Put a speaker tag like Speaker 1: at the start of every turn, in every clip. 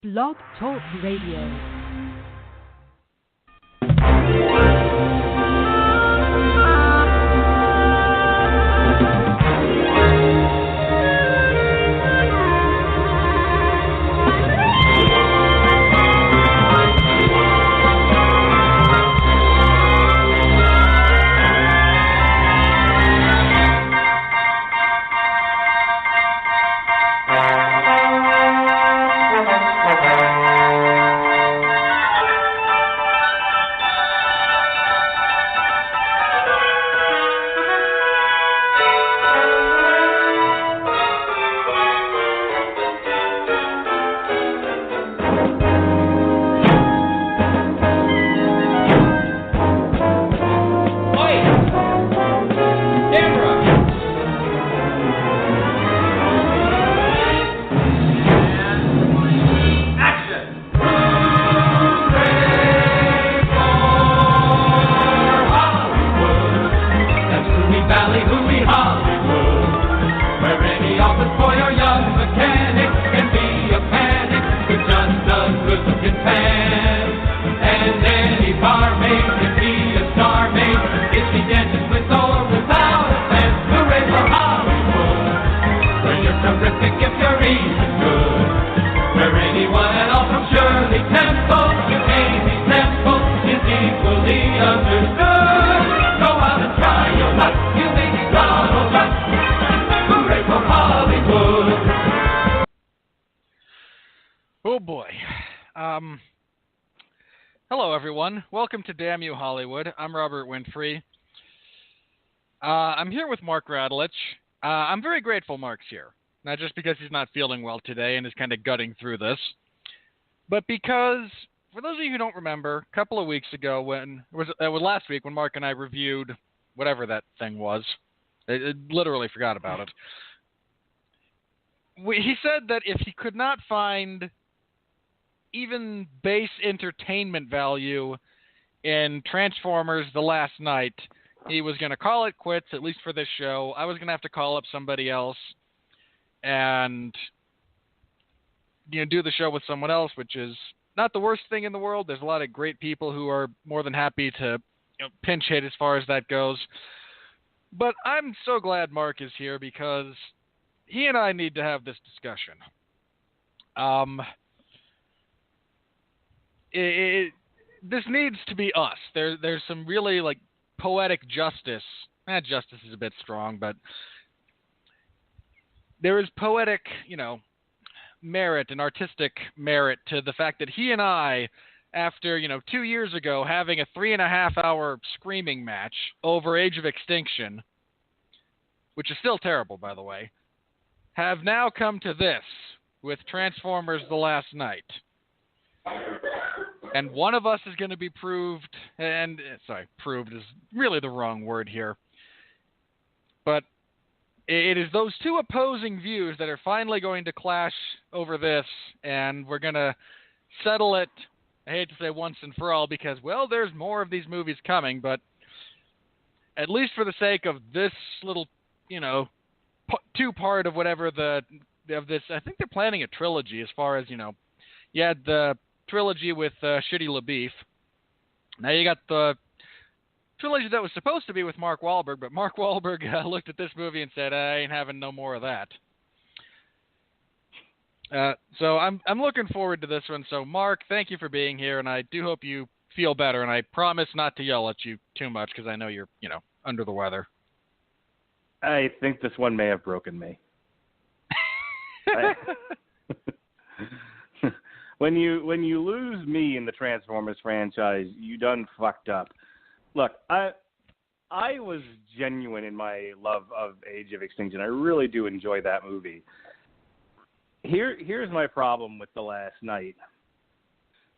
Speaker 1: Blog Talk Radio.
Speaker 2: Hello, everyone. Welcome to Damn You Hollywood. I'm Robert Winfrey. I'm here with Mark Radulich. I'm very grateful Mark's here, not just because he's not feeling well today and is kind of gutting through this, but because, for those of you who don't remember, a couple of weeks ago, it was last week when Mark and I reviewed whatever that thing was. I literally forgot about it. He said that if he could not find even base entertainment value in Transformers The Last Night, he was going to call it quits, at least for this show. I was going to have to call up somebody else and do the show with someone else, which is not the worst thing in the world. There's a lot of great people who are more than happy to pinch hit as far as that goes. But I'm so glad Mark is here because he and I need to have this discussion. This needs to be us. There's some really poetic justice. Justice is a bit strong, but there is poetic, merit and artistic merit to the fact that he and I, after 2 years ago having a 3.5-hour screaming match over Age of Extinction, which is still terrible, by the way, have now come to this with Transformers The Last Night. And one of us is going to be proved, proved is really the wrong word here. But it is those two opposing views that are finally going to clash over this, and we're going to settle it, I hate to say once and for all, because, well, there's more of these movies coming, but at least for the sake of this little, two-part of whatever of this, I think they're planning a trilogy as far as, you had the trilogy with Shitty LaBeef. Now you got the trilogy that was supposed to be with Mark Wahlberg, but Mark Wahlberg looked at this movie and said, I ain't having no more of that. So I'm looking forward to this one. So Mark, thank you for being here, and I do hope you feel better, and I promise not to yell at you too much because I know you're, under the weather.
Speaker 3: I think this one may have broken me. When you lose me in the Transformers franchise, you done fucked up. Look, I was genuine in my love of Age of Extinction. I really do enjoy that movie. Here's my problem with The Last Night.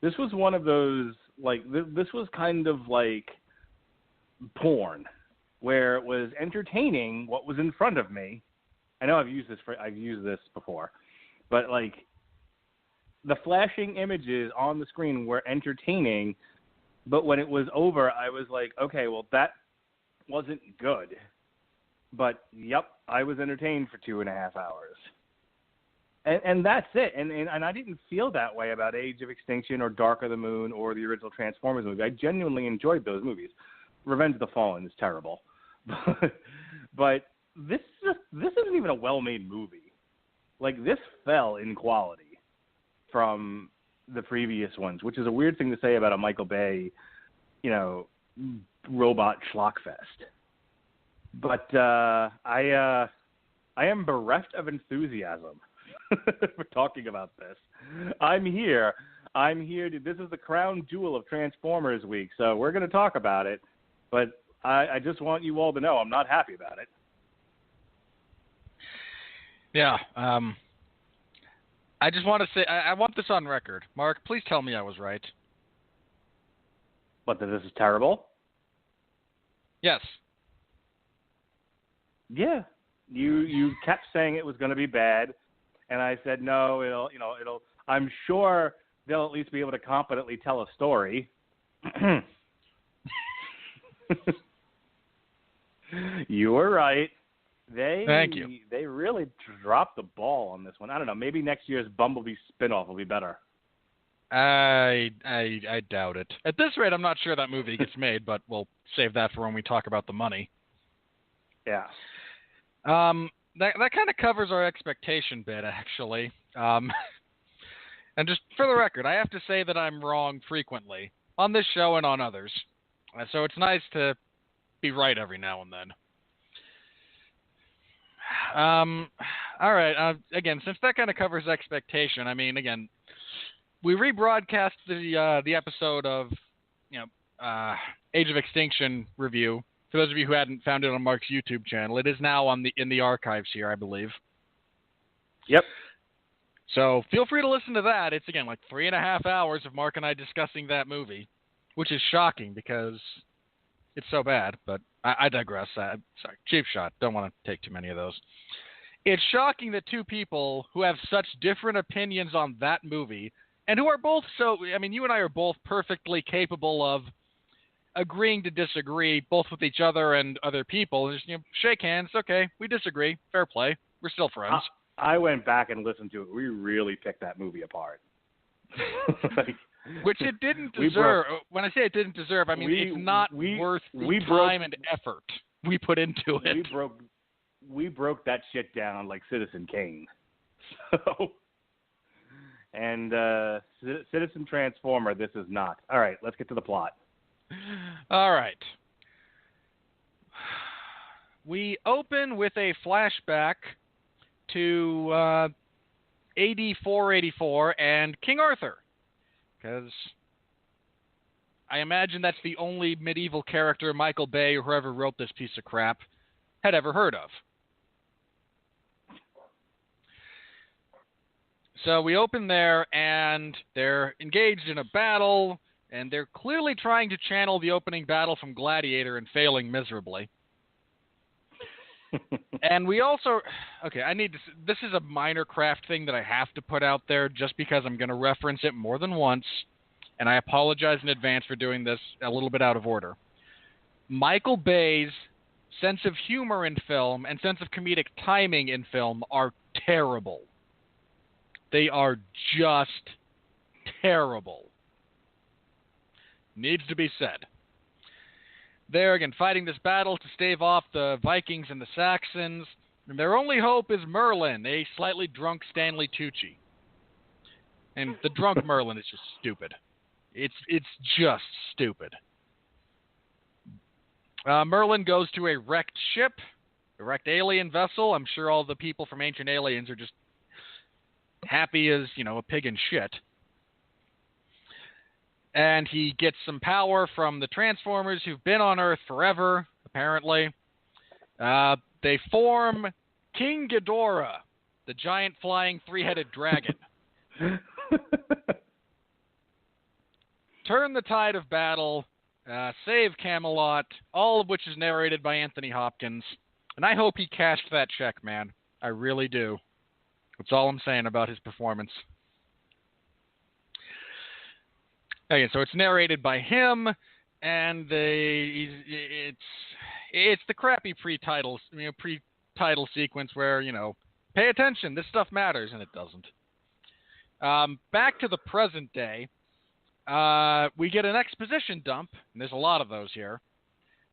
Speaker 3: This was one of those, this was kind of like porn, where it was entertaining what was in front of me. I know I've used this before, but the flashing images on the screen were entertaining, but when it was over, I was like, okay, well, that wasn't good. But, yep, I was entertained for 2.5 hours. And that's it. And I didn't feel that way about Age of Extinction or Dark of the Moon or the original Transformers movie. I genuinely enjoyed those movies. Revenge of the Fallen is terrible. But this isn't even a well-made movie. Like, this fell in quality from the previous ones, which is a weird thing to say about a Michael Bay, robot schlockfest. But I am bereft of enthusiasm for talking about this. I'm here. This is the crown jewel of Transformers Week, so we're going to talk about it. But I just want you all to know I'm not happy about it.
Speaker 2: Yeah. I just want to say, I want this on record. Mark, please tell me I was right.
Speaker 3: What, that this is terrible?
Speaker 2: Yes.
Speaker 3: Yeah. You kept saying it was going to be bad, and I said no. It'll. I'm sure they'll at least be able to competently tell a story. You were right.
Speaker 2: Thank you.
Speaker 3: They really dropped the ball on this one. I don't know. Maybe next year's Bumblebee spinoff will be better.
Speaker 2: I doubt it. At this rate, I'm not sure that movie gets made, but we'll save that for when we talk about the money.
Speaker 3: Yeah.
Speaker 2: That kind of covers our expectation bit, actually. And just for the record, I have to say that I'm wrong frequently on this show and on others. So it's nice to be right every now and then. All right. Again, since that kind of covers expectation, I mean, again, we rebroadcast the episode of Age of Extinction review. For those of you who hadn't found it on Mark's YouTube channel, it is now in the archives here, I believe.
Speaker 3: Yep.
Speaker 2: So feel free to listen to that. It's, again, like 3.5 hours of Mark and I discussing that movie, which is shocking because it's so bad, but I digress. Sorry, cheap shot. Don't want to take too many of those. It's shocking that two people who have such different opinions on that movie and who are both you and I are both perfectly capable of agreeing to disagree, both with each other and other people. And just, shake hands. Okay, we disagree. Fair play. We're still friends.
Speaker 3: I went back and listened to it. We really picked that movie apart.
Speaker 2: Which it didn't deserve. When I say it didn't deserve, I mean it's not worth the time and effort we put into it.
Speaker 3: We broke that shit down like Citizen Kane. And Citizen Transformer, this is not. All right, let's get to the plot.
Speaker 2: All right. We open with a flashback to AD 484 and King Arthur. Because I imagine that's the only medieval character Michael Bay or whoever wrote this piece of crap had ever heard of. So we open there, and they're engaged in a battle, and they're clearly trying to channel the opening battle from Gladiator and failing miserably. And we also... Okay, this is a minor craft thing that I have to put out there just because I'm going to reference it more than once, and I apologize in advance for doing this a little bit out of order. Michael Bay's sense of humor in film and sense of comedic timing in film are terrible. They are just terrible. Needs to be said. They're, again, fighting this battle to stave off the Vikings and the Saxons, and their only hope is Merlin, a slightly drunk Stanley Tucci. And the drunk Merlin is just stupid. It's just stupid. Merlin goes to a wrecked ship, a wrecked alien vessel. I'm sure all the people from Ancient Aliens are just happy as, a pig in shit. And he gets some power from the Transformers who've been on Earth forever, apparently. They form King Ghidorah, the giant flying three-headed dragon. Turn the tide of battle, save Camelot, all of which is narrated by Anthony Hopkins. And I hope he cashed that check, man. I really do. That's all I'm saying about his performance. Okay, so it's narrated by him, and it's the crappy pre-title sequence where, pay attention. This stuff matters, and it doesn't. Back to the present day, we get an exposition dump, and there's a lot of those here.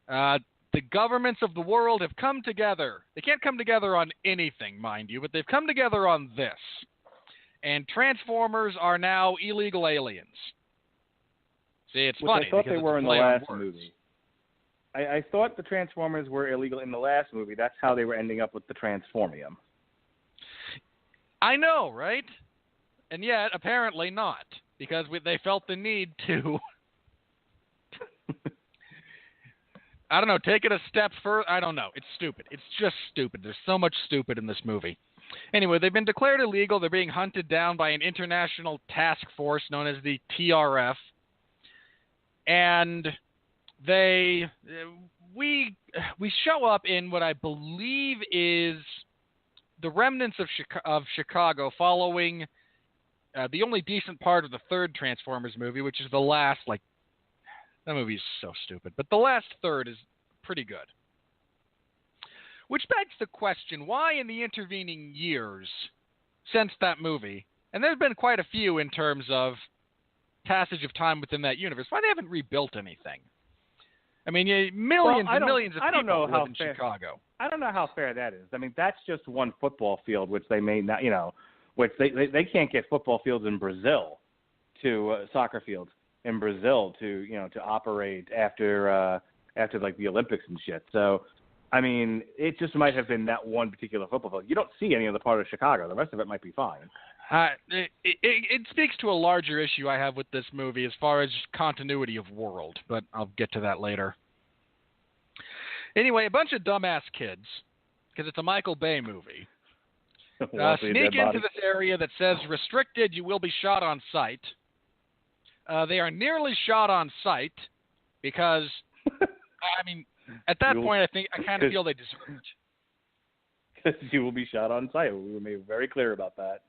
Speaker 2: The governments of the world have come together. They can't come together on anything, mind you, but they've come together on this. And Transformers are now illegal aliens. See, it's funny.
Speaker 3: I thought they were in the last
Speaker 2: words.
Speaker 3: movie. I thought the Transformers were illegal in the last movie. That's how they were ending up with the Transformium.
Speaker 2: I know, right? And yet, apparently not, because they felt the need to... I don't know, take it a step further. I don't know. It's stupid. It's just stupid. There's so much stupid in this movie. Anyway, they've been declared illegal. They're being hunted down by an international task force known as the TRF. And we show up in what I believe is the remnants of Chicago following the only decent part of the third Transformers movie, which is the last, that movie is so stupid. But the last third is pretty good. Which begs the question, why in the intervening years since that movie, and there's been quite a few in terms of passage of time within that universe, why they haven't rebuilt anything? I mean, millions and millions of people live in Chicago.
Speaker 3: I don't know how fair that is. I mean, that's just one football field, which they may not, which they can't get football fields in Brazil soccer fields in Brazil to operate after like the Olympics and shit. So, I mean, it just might have been that one particular football field. You don't see any other part of Chicago. The rest of it might be fine.
Speaker 2: It speaks to a larger issue I have with this movie as far as continuity of world, but I'll get to that later. Anyway, a bunch of dumbass kids, because it's a Michael Bay movie, sneak into this area that says restricted, you will be shot on sight. They are nearly shot on sight because, I mean, at that point, I kind of feel they deserve it.
Speaker 3: Because you will be shot on sight. We were made very clear about that.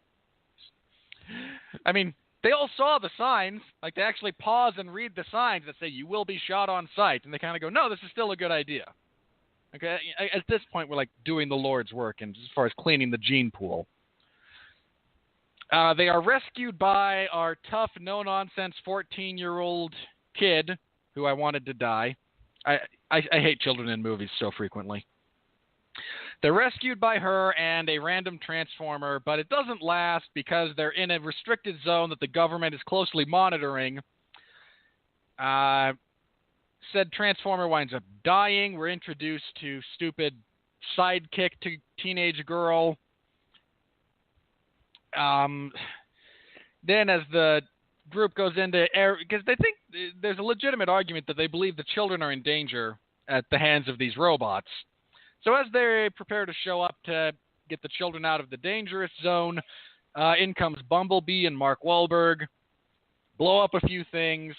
Speaker 2: I mean, they all saw the signs. Like, they actually pause and read the signs that say, you will be shot on sight. And they kind of go, no, this is still a good idea. Okay, at this point, we're, doing the Lord's work and as far as cleaning the gene pool. They are rescued by our tough, no-nonsense 14-year-old kid who I wanted to die. I hate children in movies so frequently. They're rescued by her and a random Transformer, but it doesn't last because they're in a restricted zone that the government is closely monitoring. Said Transformer winds up dying. We're introduced to stupid sidekick to teenage girl. Then as the group goes into air, because they think there's a legitimate argument that they believe the children are in danger at the hands of these robots. So as they prepare to show up to get the children out of the dangerous zone, in comes Bumblebee and Mark Wahlberg, blow up a few things.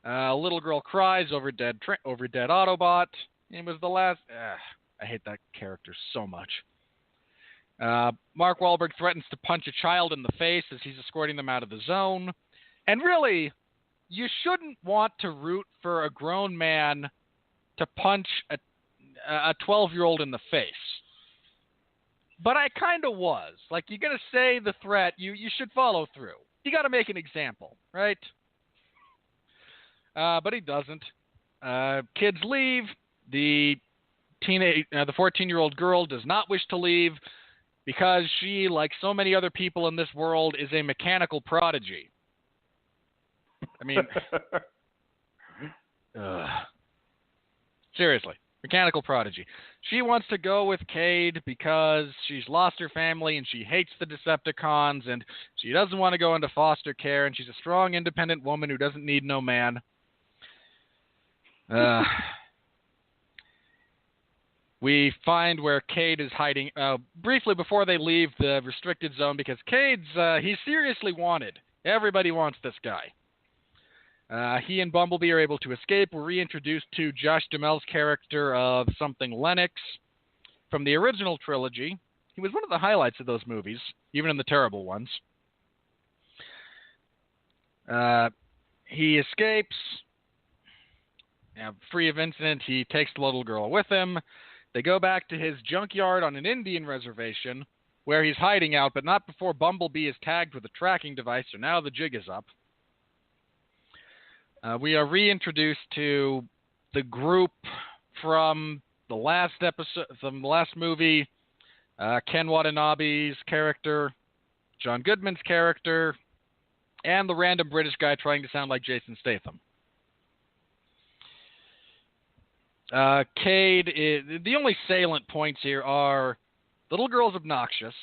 Speaker 2: A little girl cries over dead Autobot. It was the last. I hate that character so much. Mark Wahlberg threatens to punch a child in the face as he's escorting them out of the zone. And really, you shouldn't want to root for a grown man to punch a 12-year-old in the face. But I kind of was. Like, you're going to say the threat, you should follow through. You got to make an example, right? But he doesn't. Kids leave. The 14-year-old girl does not wish to leave because she, like so many other people in this world, is a mechanical prodigy. I mean, seriously, mechanical prodigy. She wants to go with Cade because she's lost her family and she hates the Decepticons and she doesn't want to go into foster care and she's a strong, independent woman who doesn't need no man. We find where Cade is hiding briefly before they leave the restricted zone because Cade's he's seriously wanted. Everybody wants this guy. He and Bumblebee are able to escape. We're reintroduced to Josh Duhamel's character of something Lennox from the original trilogy. He was one of the highlights of those movies, even in the terrible ones. He escapes. Free of incident, he takes the little girl with him. They go back to his junkyard on an Indian reservation. where he's hiding out, but not before Bumblebee is tagged with a tracking device, so now the jig is up. We are reintroduced to the group from the last episode, from the last movie, Ken Watanabe's character, John Goodman's character, and the random British guy trying to sound like Jason Statham. Cade the only salient points here are the little girl's obnoxious.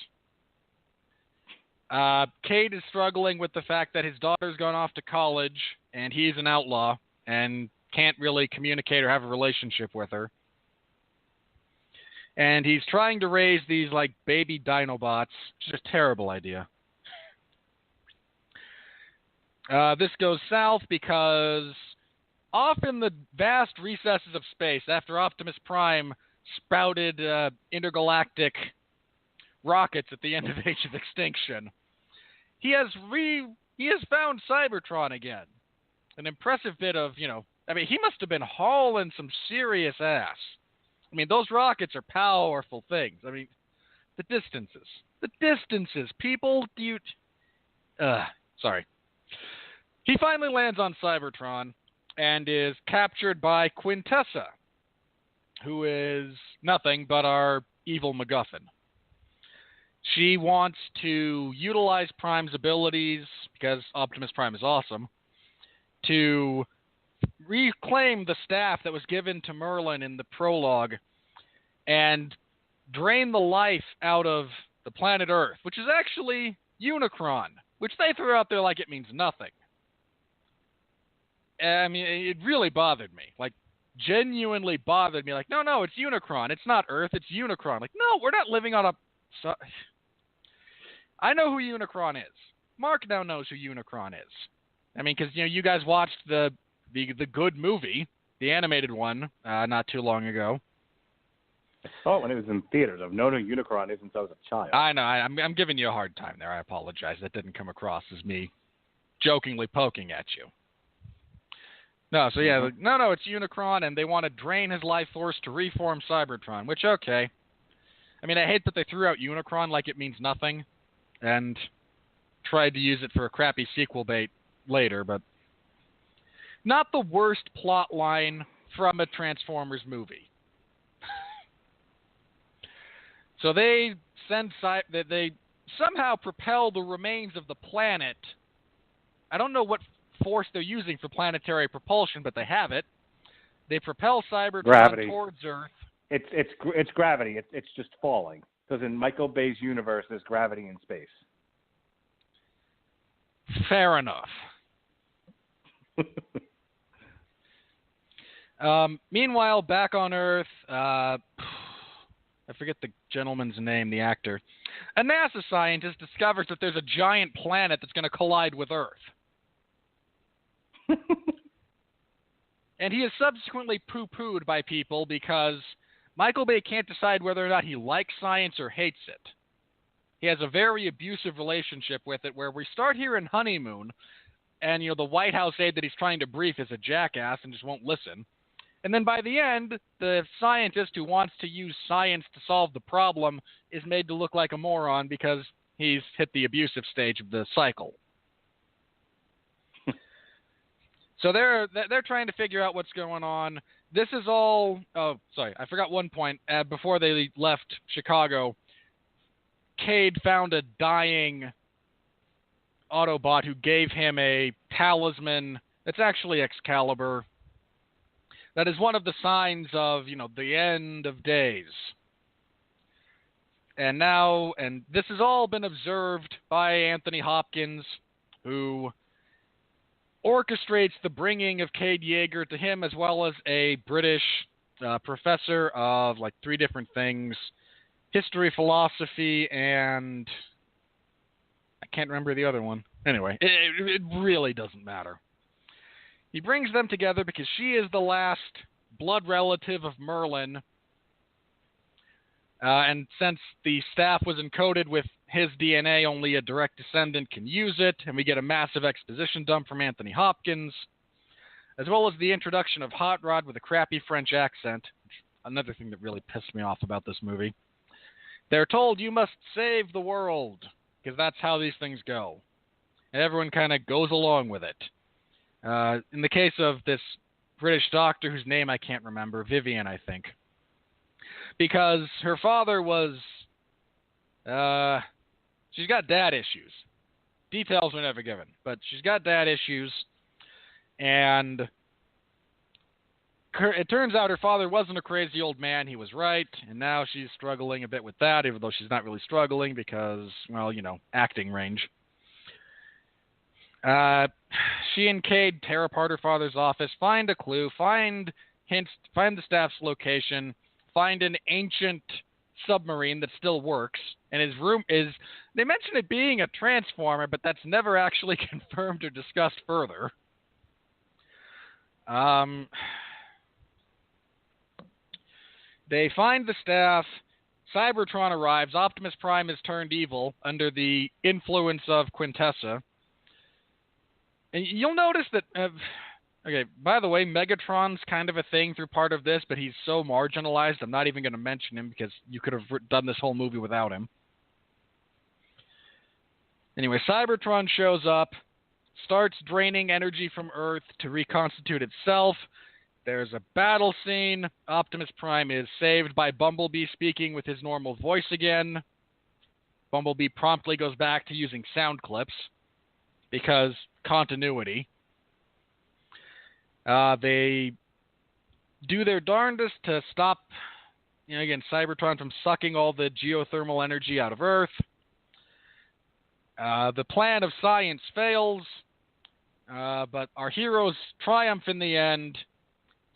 Speaker 2: Cade is struggling with the fact that his daughter's gone off to college and he's an outlaw and can't really communicate or have a relationship with her. And he's trying to raise these like baby Dinobots. It's just a terrible idea. This goes south because off in the vast recesses of space, after Optimus Prime sprouted intergalactic rockets at the end of Age of Extinction, he has found Cybertron again. An impressive bit of, he must have been hauling some serious ass. I mean, those rockets are powerful things. I mean, the distances. People, sorry. He finally lands on Cybertron and is captured by Quintessa, who is nothing but our evil MacGuffin. She wants to utilize Prime's abilities, because Optimus Prime is awesome, to reclaim the staff that was given to Merlin in the prologue and drain the life out of the planet Earth, which is actually Unicron, which they threw out there like it means nothing. I mean, it really bothered me. Like, genuinely bothered me. Like, no, it's Unicron. It's not Earth, it's Unicron. Like, no, we're not living on a... I know who Unicron is. Mark now knows who Unicron is. I mean, because, you guys watched the good movie, the animated one, not too long ago.
Speaker 3: I saw it when it was in theaters. I've known who Unicron is since I was a child.
Speaker 2: I know. I'm giving you a hard time there. I apologize. That didn't come across as me jokingly poking at you. No, so yeah, no, it's Unicron, and they want to drain his life force to reform Cybertron, which, okay. I mean, I hate that they threw out Unicron like it means nothing, and tried to use it for a crappy sequel bait later, but not the worst plot line from a Transformers movie. So they they somehow propel the remains of the planet. I don't know what force they're using for planetary propulsion, but they have it. They propel Cybertron towards Earth.
Speaker 3: It's gravity. It's just falling, because in Michael Bay's universe, there's gravity in space.
Speaker 2: Fair enough. Meanwhile, back on Earth, I forget the gentleman's name, the actor. A NASA scientist discovers that there's a giant planet that's going to collide with Earth. And he is subsequently poo-pooed by people because Michael Bay can't decide whether or not he likes science or hates it. He has a very abusive relationship with it, where we start here in Honeymoon, and, the White House aide that he's trying to brief is a jackass and just won't listen. And then by the end, the scientist who wants to use science to solve the problem is made to look like a moron because he's hit the abusive stage of the cycle. So they're trying to figure out what's going on. This is all... Oh, sorry, I forgot one point. Before they left Chicago, Cade found a dying Autobot who gave him a talisman. It's actually Excalibur. That is one of the signs of, the end of days. And this has all been observed by Anthony Hopkins, who orchestrates the bringing of Cade Yeager to him, as well as a British professor of, 3 different things. History, philosophy, and I can't remember the other one. Anyway, it really doesn't matter. He brings them together because she is the last blood relative of Merlin. And since the staff was encoded with his DNA, only a direct descendant can use it. And we get a massive exposition dump from Anthony Hopkins, as well as the introduction of Hot Rod with a crappy French accent. Another thing that really pissed me off about this movie. They're told you must save the world, because that's how these things go. And everyone kind of goes along with it. In the case of this British doctor whose name I can't remember, Vivian, I think. Because her father was... she's got dad issues. Details are never given, but she's got dad issues, and it turns out her father wasn't a crazy old man. He was right, and now she's struggling a bit with that, even though she's not really struggling because, well, acting range. She and Cade tear apart her father's office, find a clue, find hints, find the staff's location, find an ancient submarine that still works, and his room is... They mention it being a transformer, but that's never actually confirmed or discussed further. They find the staff. Cybertron arrives. Optimus Prime is turned evil under the influence of Quintessa. And you'll notice that... okay, by the way, Megatron's kind of a thing through part of this, but he's so marginalized, I'm not even going to mention him because you could have done this whole movie without him. Anyway, Cybertron shows up, starts draining energy from Earth to reconstitute itself. There's a battle scene. Optimus Prime is saved by Bumblebee speaking with his normal voice again. Bumblebee promptly goes back to using sound clips because continuity. They do their darndest to stop, again, Cybertron from sucking all the geothermal energy out of Earth. The plan of science fails, but our heroes triumph in the end,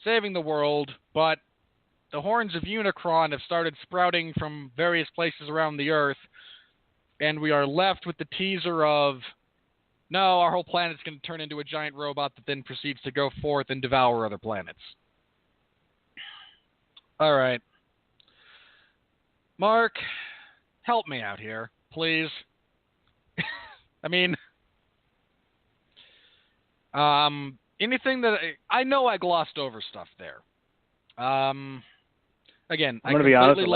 Speaker 2: saving the world, but the horns of Unicron have started sprouting from various places around the Earth, and we are left with the teaser of, no, our whole planet's going to turn into a giant robot that then proceeds to go forth and devour other planets. All right. Mark, help me out here, please. I mean, anything that... I know I glossed over stuff there. Again,
Speaker 3: I'm going to be honest, the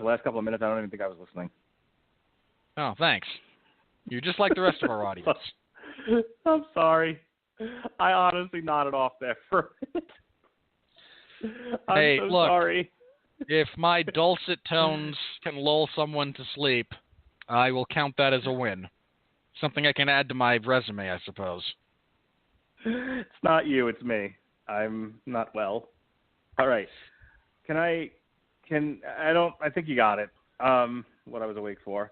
Speaker 3: last couple of minutes, I don't even think I was listening.
Speaker 2: Oh, thanks. You're just like the rest of our audience.
Speaker 3: I'm sorry. I honestly nodded off there for a minute. I'm so
Speaker 2: look,
Speaker 3: sorry.
Speaker 2: If my dulcet tones can lull someone to sleep, I will count that as a win. Something I can add to my resume, I suppose.
Speaker 3: It's not you, it's me. I'm not well. All right. I think you got it. What I was awake for.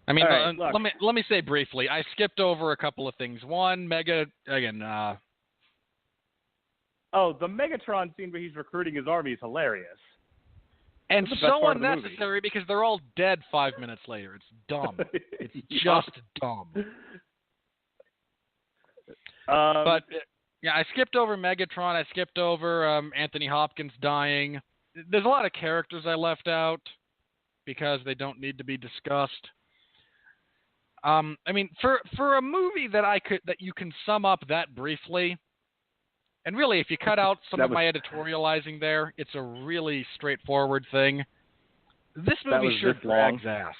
Speaker 2: I mean,
Speaker 3: right,
Speaker 2: let me say briefly, I skipped over a couple of things. One, the
Speaker 3: Megatron scene where he's recruiting his army is hilarious.
Speaker 2: And so unnecessary because they're all dead 5 minutes later. It's dumb. It's just dumb. But, yeah, I skipped over Megatron. I skipped over Anthony Hopkins dying. There's a lot of characters I left out because they don't need to be discussed. I mean, for a movie that you can sum up that briefly, and really, if you cut out some of my editorializing there, it's a really straightforward thing. This movie sure drags ass.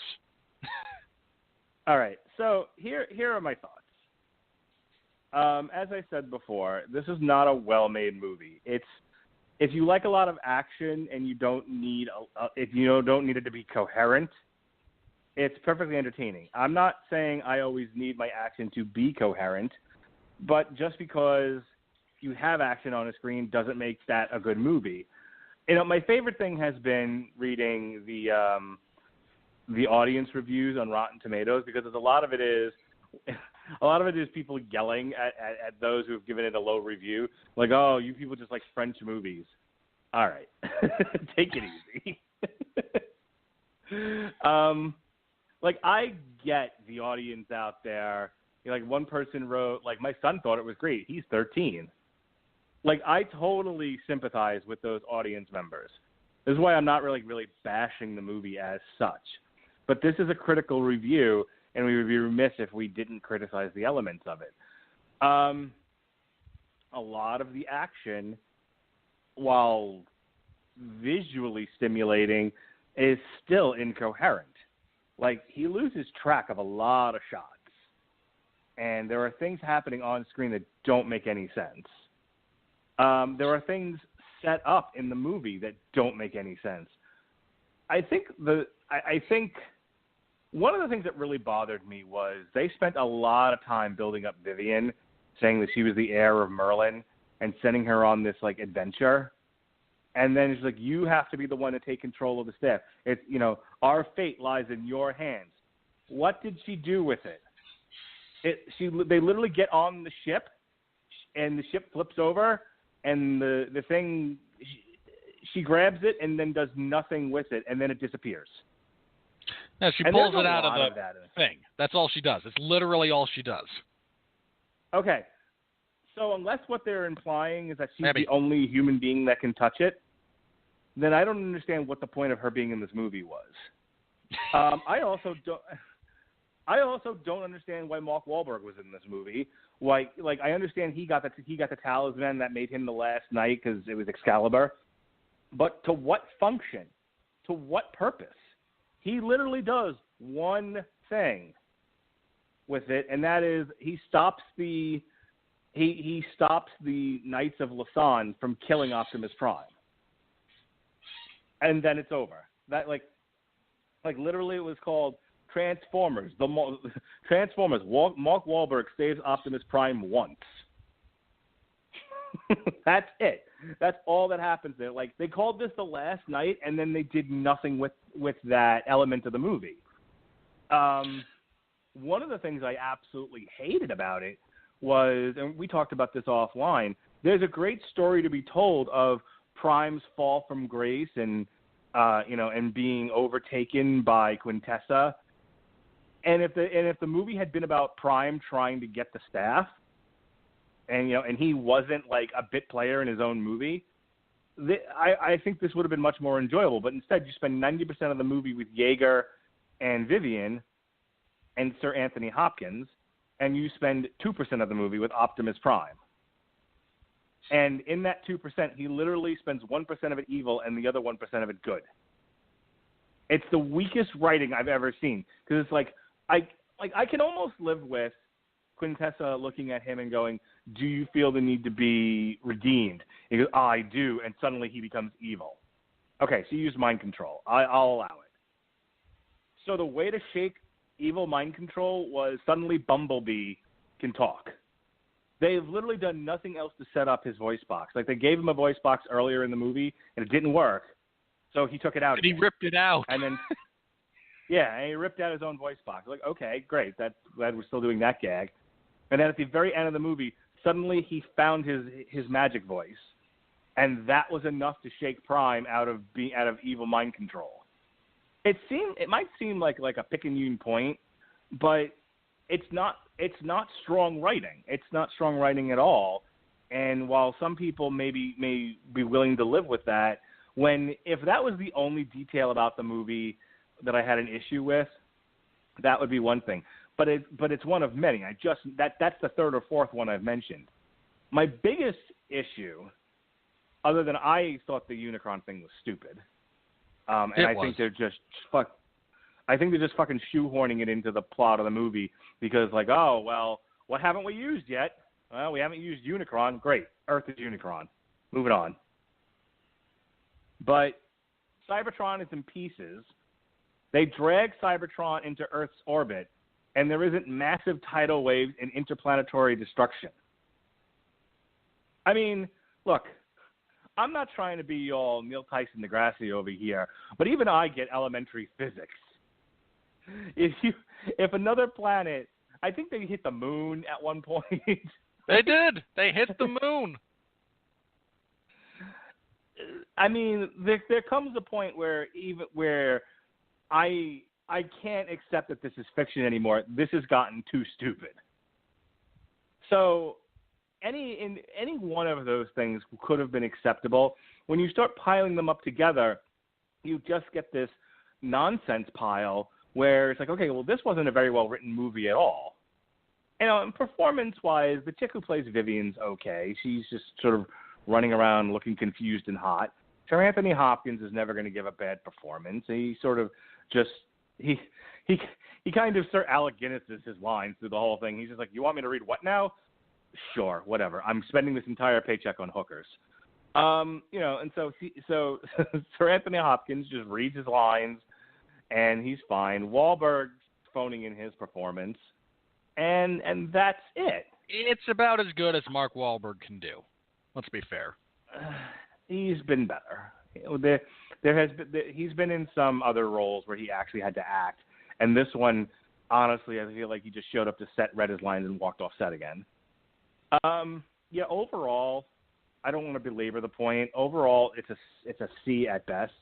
Speaker 3: All right, so here are my thoughts. As I said before, this is not a well-made movie. If you like a lot of action and you don't need don't need it to be coherent, it's perfectly entertaining. I'm not saying I always need my action to be coherent, but just because you have action on a screen doesn't make that a good movie. My favorite thing has been reading the audience reviews on Rotten Tomatoes because a lot of it is people yelling at those who have given it a low review, like, "Oh, you people just like French movies." All right, take it easy. I get the audience out there. One person wrote, my son thought it was great. He's 13. I totally sympathize with those audience members. This is why I'm not really bashing the movie as such. But this is a critical review, and we would be remiss if we didn't criticize the elements of it. A lot of the action, while visually stimulating, is still incoherent. Like, he loses track of a lot of shots. And there are things happening on screen that don't make any sense. There are things set up in the movie that don't make any sense. I think one of the things that really bothered me was they spent a lot of time building up Vivian, saying that she was the heir of Merlin, and sending her on this, like, adventure. And then it's like, you have to be the one to take control of the staff. It's, you know, our fate lies in your hands. What did she do with it? They literally get on the ship, and the ship flips over, and the thing, she grabs it and then does nothing with it, and then it disappears.
Speaker 2: No, she pulls it out of the thing. That's all she does. It's literally all she does.
Speaker 3: Okay. So unless what they're implying is that she's the only human being that can touch it, then I don't understand what the point of her being in this movie was. I also don't understand why Mark Wahlberg was in this movie. Like I understand he got the talisman that made him the last knight because it was Excalibur, but to what function? To what purpose? He literally does one thing with it, and that is he stops the Knights of Lausanne from killing Optimus Prime, and then it's over. That like literally it was called Transformers. Transformers. Mark Wahlberg saves Optimus Prime once. That's it. That's all that happens there. Like, they called this the last night, and then they did nothing with that element of the movie. One of the things I absolutely hated about it was, and we talked about this offline, there's a great story to be told of Prime's fall from grace and being overtaken by Quintessa. And if the movie had been about Prime trying to get the staff, and he wasn't like a bit player in his own movie, I think this would have been much more enjoyable. But instead, you spend 90% of the movie with Yeager and Vivian and Sir Anthony Hopkins, and you spend 2% of the movie with Optimus Prime. And in that 2%, he literally spends 1% of it evil and the other 1% of it good. It's the weakest writing I've ever seen, because it's like I can almost live with Quintessa looking at him and going, "Do you feel the need to be redeemed?" He goes, "I do," and suddenly he becomes evil. Okay, so you use mind control. I'll allow it. So the way to shake evil mind control was suddenly Bumblebee can talk. They've literally done nothing else to set up his voice box. Like, they gave him a voice box earlier in the movie, and it didn't work, so he took it out.
Speaker 2: And he ripped it out.
Speaker 3: And then, yeah, and he ripped out his own voice box. Like, okay, great. Glad we're still doing that gag. And then at the very end of the movie, suddenly he found his magic voice, and that was enough to shake Prime out of evil mind control. It might seem like a picayune point, but it's not strong writing. It's not strong writing at all. And while some people may be willing to live with that, if that was the only detail about the movie that I had an issue with, that would be one thing. But it's one of many. That's the third or fourth one I've mentioned. My biggest issue, other than I thought the Unicron thing was stupid, and I think they're just fucking shoehorning it into the plot of the movie because, like, oh well, what haven't we used yet? Well, we haven't used Unicron. Great, Earth is Unicron. Moving on. But Cybertron is in pieces. They drag Cybertron into Earth's orbit, and there isn't massive tidal waves and interplanetary destruction. I mean, look, I'm not trying to be all Neil Tyson Degrassi over here, but even I get elementary physics. If another planet, I think they hit the moon at one point.
Speaker 2: They did. They hit the moon.
Speaker 3: I mean, there comes a point where I can't accept that this is fiction anymore. This has gotten too stupid. So any one of those things could have been acceptable. When you start piling them up together, you just get this nonsense pile where it's like, okay, well, this wasn't a very well-written movie at all. And performance-wise, the chick who plays Vivian's okay. She's just sort of running around looking confused and hot. Sir Anthony Hopkins is never going to give a bad performance. He sort of just he kind of Sir Alec Guinness's his lines through the whole thing. He's just like, you want me to read what now? Sure, whatever. I'm spending this entire paycheck on hookers. And so Sir Anthony Hopkins just reads his lines, and he's fine. Wahlberg's phoning in his performance, and that's it.
Speaker 2: It's about as good as Mark Wahlberg can do. Let's be fair.
Speaker 3: He's been better. He's been in some other roles where he actually had to act, and this one, honestly, I feel like he just showed up to set, read his lines, and walked off set again. Overall, I don't want to belabor the point. Overall, it's a C at best.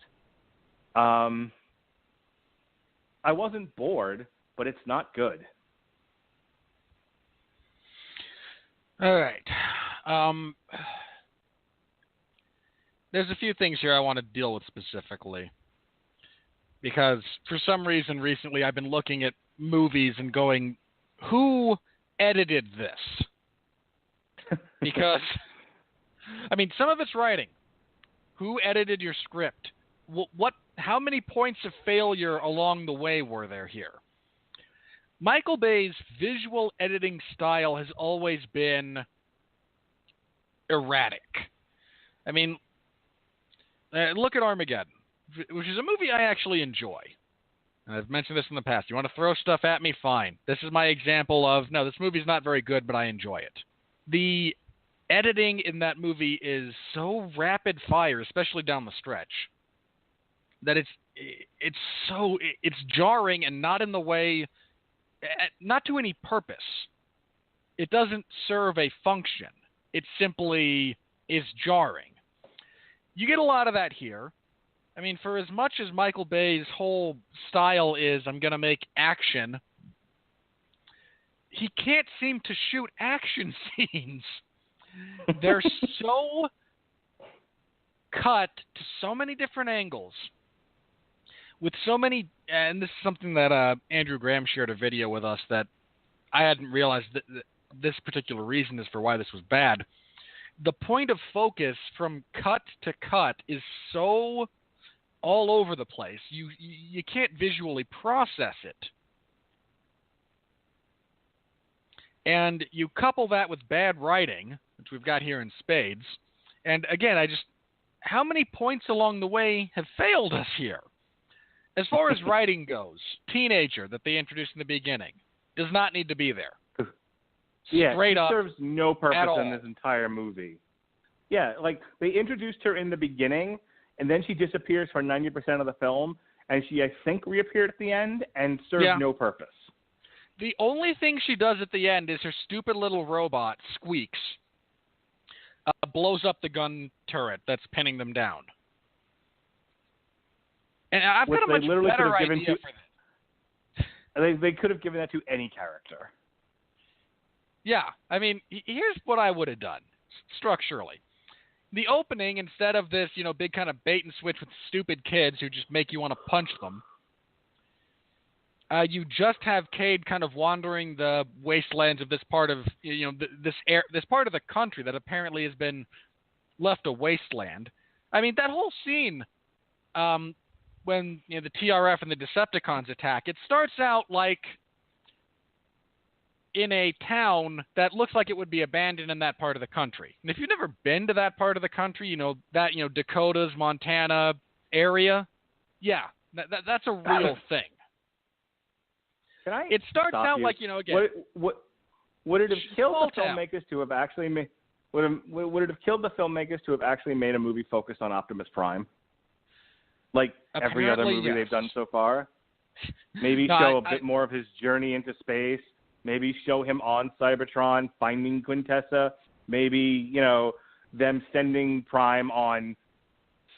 Speaker 3: I wasn't bored, but it's not good.
Speaker 2: All right. There's a few things here I want to deal with specifically. Because for some reason recently I've been looking at movies and going, who edited this? Because, I mean, some of it's writing. Who edited your script? How many points of failure along the way were there here? Michael Bay's visual editing style has always been erratic. I mean, look at Armageddon, which is a movie I actually enjoy. And I've mentioned this in the past. You want to throw stuff at me? Fine. This is my example of, no, this movie's not very good, but I enjoy it. The editing in that movie is so rapid fire, especially down the stretch, that it's jarring, and not in the way, not to any purpose. It doesn't serve a function. It simply is jarring. You get a lot of that here. I mean, for as much as Michael Bay's whole style is, I'm going to make action, he can't seem to shoot action scenes. They're so cut to so many different angles, with so many, and this is something that Andrew Graham shared a video with us that I hadn't realized that this particular reason is for why this was bad. The point of focus from cut to cut is so all over the place. You can't visually process it. And you couple that with bad writing, which we've got here in spades. And again, how many points along the way have failed us here? As far as writing goes, teenager that they introduced in the beginning does not need to be there. Straight up.
Speaker 3: Serves no purpose in this entire movie. Yeah, like they introduced her in the beginning, and then she disappears for 90% of the film, and she, I think, reappeared at the end and served no purpose.
Speaker 2: The only thing she does at the end is her stupid little robot, Squeaks, blows up the gun turret that's pinning them down. And I've got a much better idea for that.
Speaker 3: They could have given that to any character.
Speaker 2: Yeah, I mean, here's what I would have done, structurally. The opening, instead of this, big kind of bait and switch with stupid kids who just make you want to punch them, you just have Cade kind of wandering the wastelands of this part of, this part of the country that apparently has been left a wasteland. I mean, that whole scene, when the TRF and the Decepticons attack, it starts out like in a town that looks like it would be abandoned in that part of the country. And if you've never been to that part of the country, Dakotas, Montana area, that's a real thing. It starts out like, again.
Speaker 3: Would it have killed the filmmakers to have actually made? Would it have killed the filmmakers to have actually made a movie focused on Optimus Prime, like every other movie they've done so far? Maybe show a bit more of his journey into space. Maybe show him on Cybertron finding Quintessa. Maybe them sending Prime on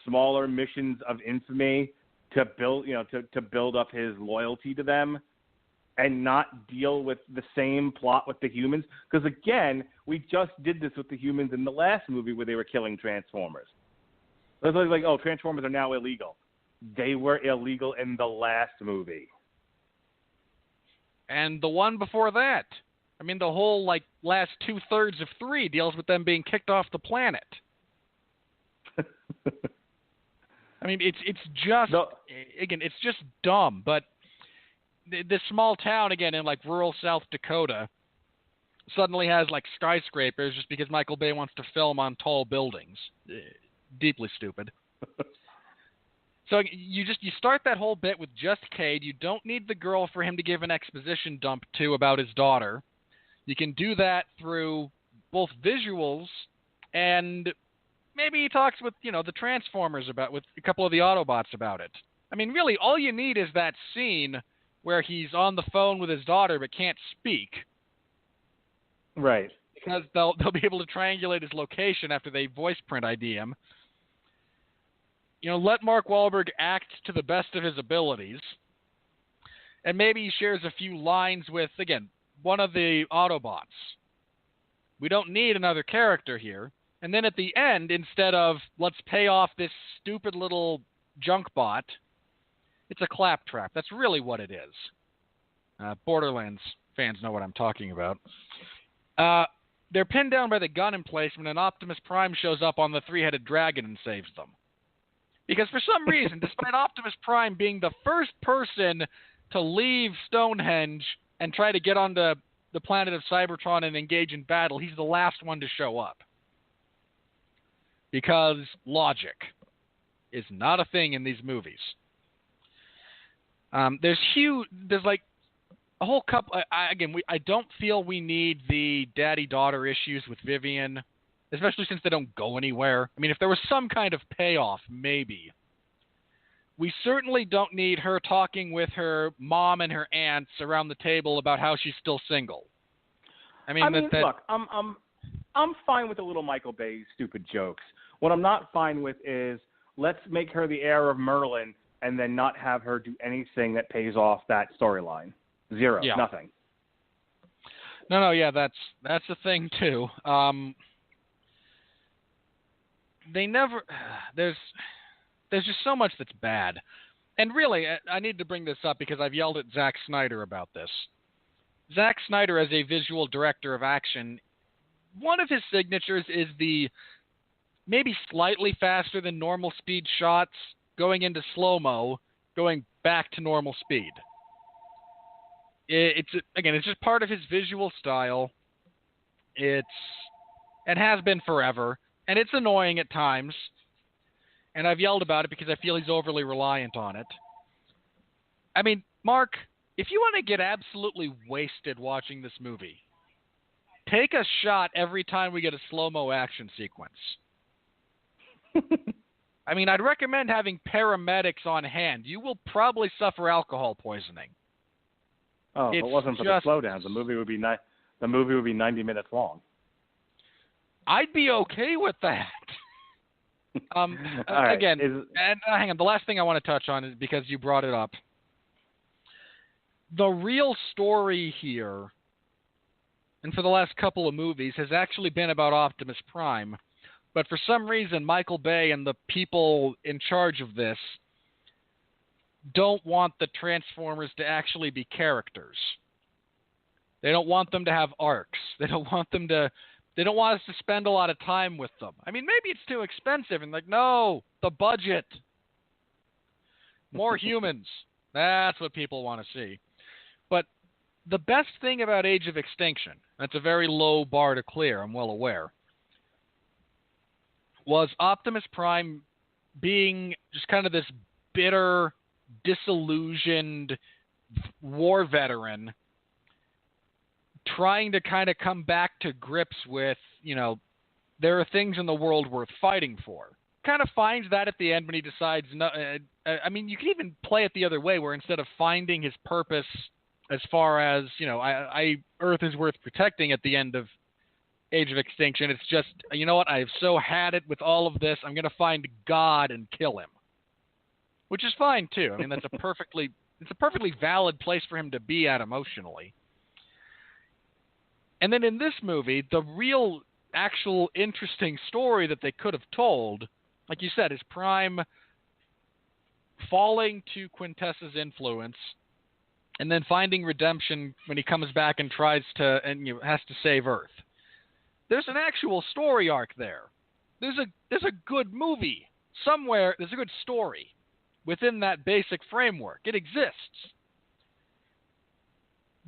Speaker 3: smaller missions of infamy to build to build up his loyalty to them, and not deal with the same plot with the humans. Because again, we just did this with the humans in the last movie where they were killing Transformers. It was like, oh, Transformers are now illegal. They were illegal in the last movie.
Speaker 2: And the one before that. I mean, the whole, last 2/3 of 3 deals with them being kicked off the planet. I mean, it's just again, it's just dumb. But this small town again in like rural South Dakota suddenly has like skyscrapers just because Michael Bay wants to film on tall buildings. Deeply stupid. So you start that whole bit with just Cade. You don't need the girl for him to give an exposition dump to about his daughter. You can do that through both visuals and maybe he talks with, the Transformers with a couple of the Autobots about it. I mean, really, all you need is that scene where he's on the phone with his daughter but can't speak.
Speaker 3: Right.
Speaker 2: Because they'll be able to triangulate his location after they voice print ID him. Let Mark Wahlberg act to the best of his abilities. And maybe he shares a few lines with, again, one of the Autobots. We don't need another character here. And then at the end, instead of, let's pay off this stupid little junk bot, it's a claptrap. That's really what it is. Borderlands fans know what I'm talking about. They're pinned down by the gun emplacement, and Optimus Prime shows up on the three-headed dragon and saves them. Because for some reason, despite Optimus Prime being the first person to leave Stonehenge and try to get onto the planet of Cybertron and engage in battle, he's the last one to show up. Because logic is not a thing in these movies. There's like a whole couple. I don't feel we need the daddy-daughter issues with Vivian, especially since they don't go anywhere. I mean, if there was some kind of payoff, maybe. We certainly don't need her talking with her mom and her aunts around the table about how she's still single.
Speaker 3: Look, I'm fine with the little Michael Bay stupid jokes. What I'm not fine with is let's make her the heir of Merlin and then not have her do anything that pays off that storyline. Zero. Yeah. Nothing.
Speaker 2: No, yeah, that's the thing too. They never. There's just so much that's bad, and really, I need to bring this up because I've yelled at Zack Snyder about this. Zack Snyder, as a visual director of action, one of his signatures is the maybe slightly faster than normal speed shots going into slow-mo, going back to normal speed. It's just part of his visual style. It has been forever, and it's annoying at times. And I've yelled about it because I feel he's overly reliant on it. I mean, Mark, if you want to get absolutely wasted watching this movie, take a shot every time we get a slow-mo action sequence. I mean, I'd recommend having paramedics on hand. You will probably suffer alcohol poisoning.
Speaker 3: Oh, if it wasn't for the slowdowns, the movie would be 90 minutes long.
Speaker 2: I'd be okay with that.
Speaker 3: Right.
Speaker 2: Again, hang on. The last thing I want to touch on is because you brought it up. The real story here, and for the last couple of movies, has actually been about Optimus Prime. But for some reason, Michael Bay and the people in charge of this don't want the Transformers to actually be characters. They don't want them to have arcs. They don't want us to spend a lot of time with them. I mean, maybe it's too expensive. And no, the budget. More humans. That's what people want to see. But the best thing about Age of Extinction, that's a very low bar to clear, I'm well aware, was Optimus Prime being just kind of this bitter, disillusioned war veteran trying to kind of come back to grips with, there are things in the world worth fighting for. Kind of finds that at the end when he decides, no, you can even play it the other way where instead of finding his purpose as far as, Earth is worth protecting at the end of Age of Extinction, it's just, you know what, I've so had it with all of this, I'm going to find God and kill him. Which is fine, too. I mean, it's a perfectly valid place for him to be at emotionally. And then in this movie, the real, actual, interesting story that they could have told, like you said, is Prime falling to Quintessa's influence and then finding redemption when he comes back and has to save Earth. There's an actual story arc there. There's a good movie somewhere there's a good story within that basic framework. It exists.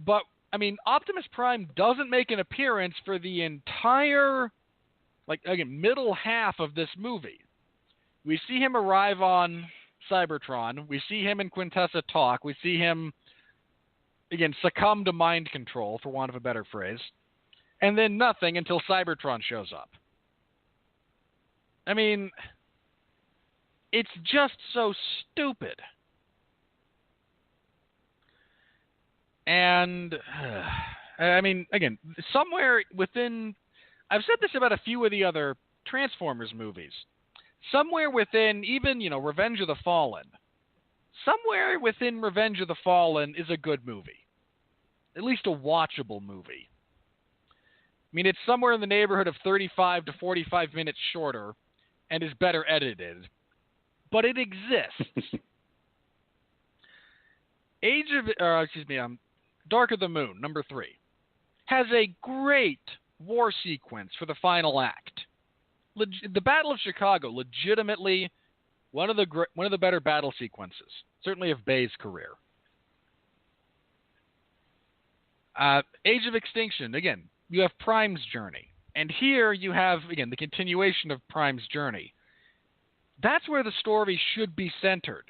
Speaker 2: But, I mean, Optimus Prime doesn't make an appearance for the entire, middle half of this movie. We see him arrive on Cybertron. We see him and Quintessa talk. We see him, again, succumb to mind control, for want of a better phrase. And then nothing until Cybertron shows up. I mean, it's just so stupid. And, I mean, again, somewhere within... I've said this about a few of the other Transformers movies. Somewhere within, even, Revenge of the Fallen. Somewhere within Revenge of the Fallen is a good movie. At least a watchable movie. I mean, it's somewhere in the neighborhood of 35 to 45 minutes shorter and is better edited. But it exists. Dark of the Moon, number 3, has a great war sequence for the final act. The Battle of Chicago, legitimately one of the better battle sequences, certainly of Bay's career. Age of Extinction, again, you have Prime's journey. And here you have, again, the continuation of Prime's journey. That's where the story should be centered.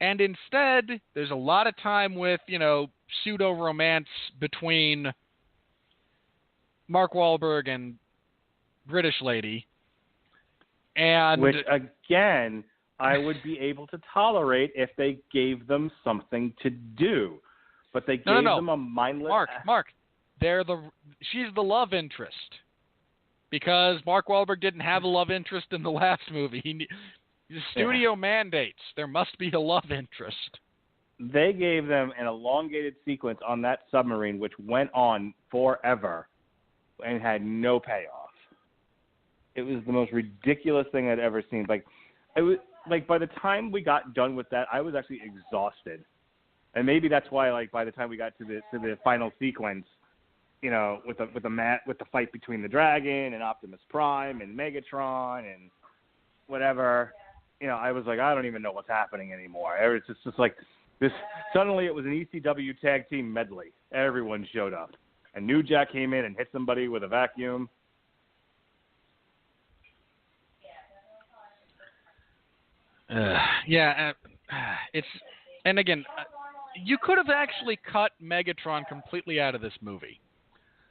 Speaker 2: And instead, there's a lot of time with, pseudo-romance between Mark Wahlberg and British lady. And
Speaker 3: which, again, I would be able to tolerate if they gave them something to do. But they gave them a mindless...
Speaker 2: Mark, she's the love interest. Because Mark Wahlberg didn't have a love interest in the last movie. The studio mandates there must be a love interest.
Speaker 3: They gave them an elongated sequence on that submarine which went on forever and had no payoff. It was the most ridiculous thing I'd ever seen. It was by the time we got done with that, I was actually exhausted. And maybe that's why by the time we got to the final sequence, with the fight between the Dragon and Optimus Prime and Megatron and whatever, I was like, I don't even know what's happening anymore. It's just like this. Suddenly, it was an ECW tag team medley. Everyone showed up, and New Jack came in and hit somebody with a vacuum.
Speaker 2: And again, you could have actually cut Megatron completely out of this movie.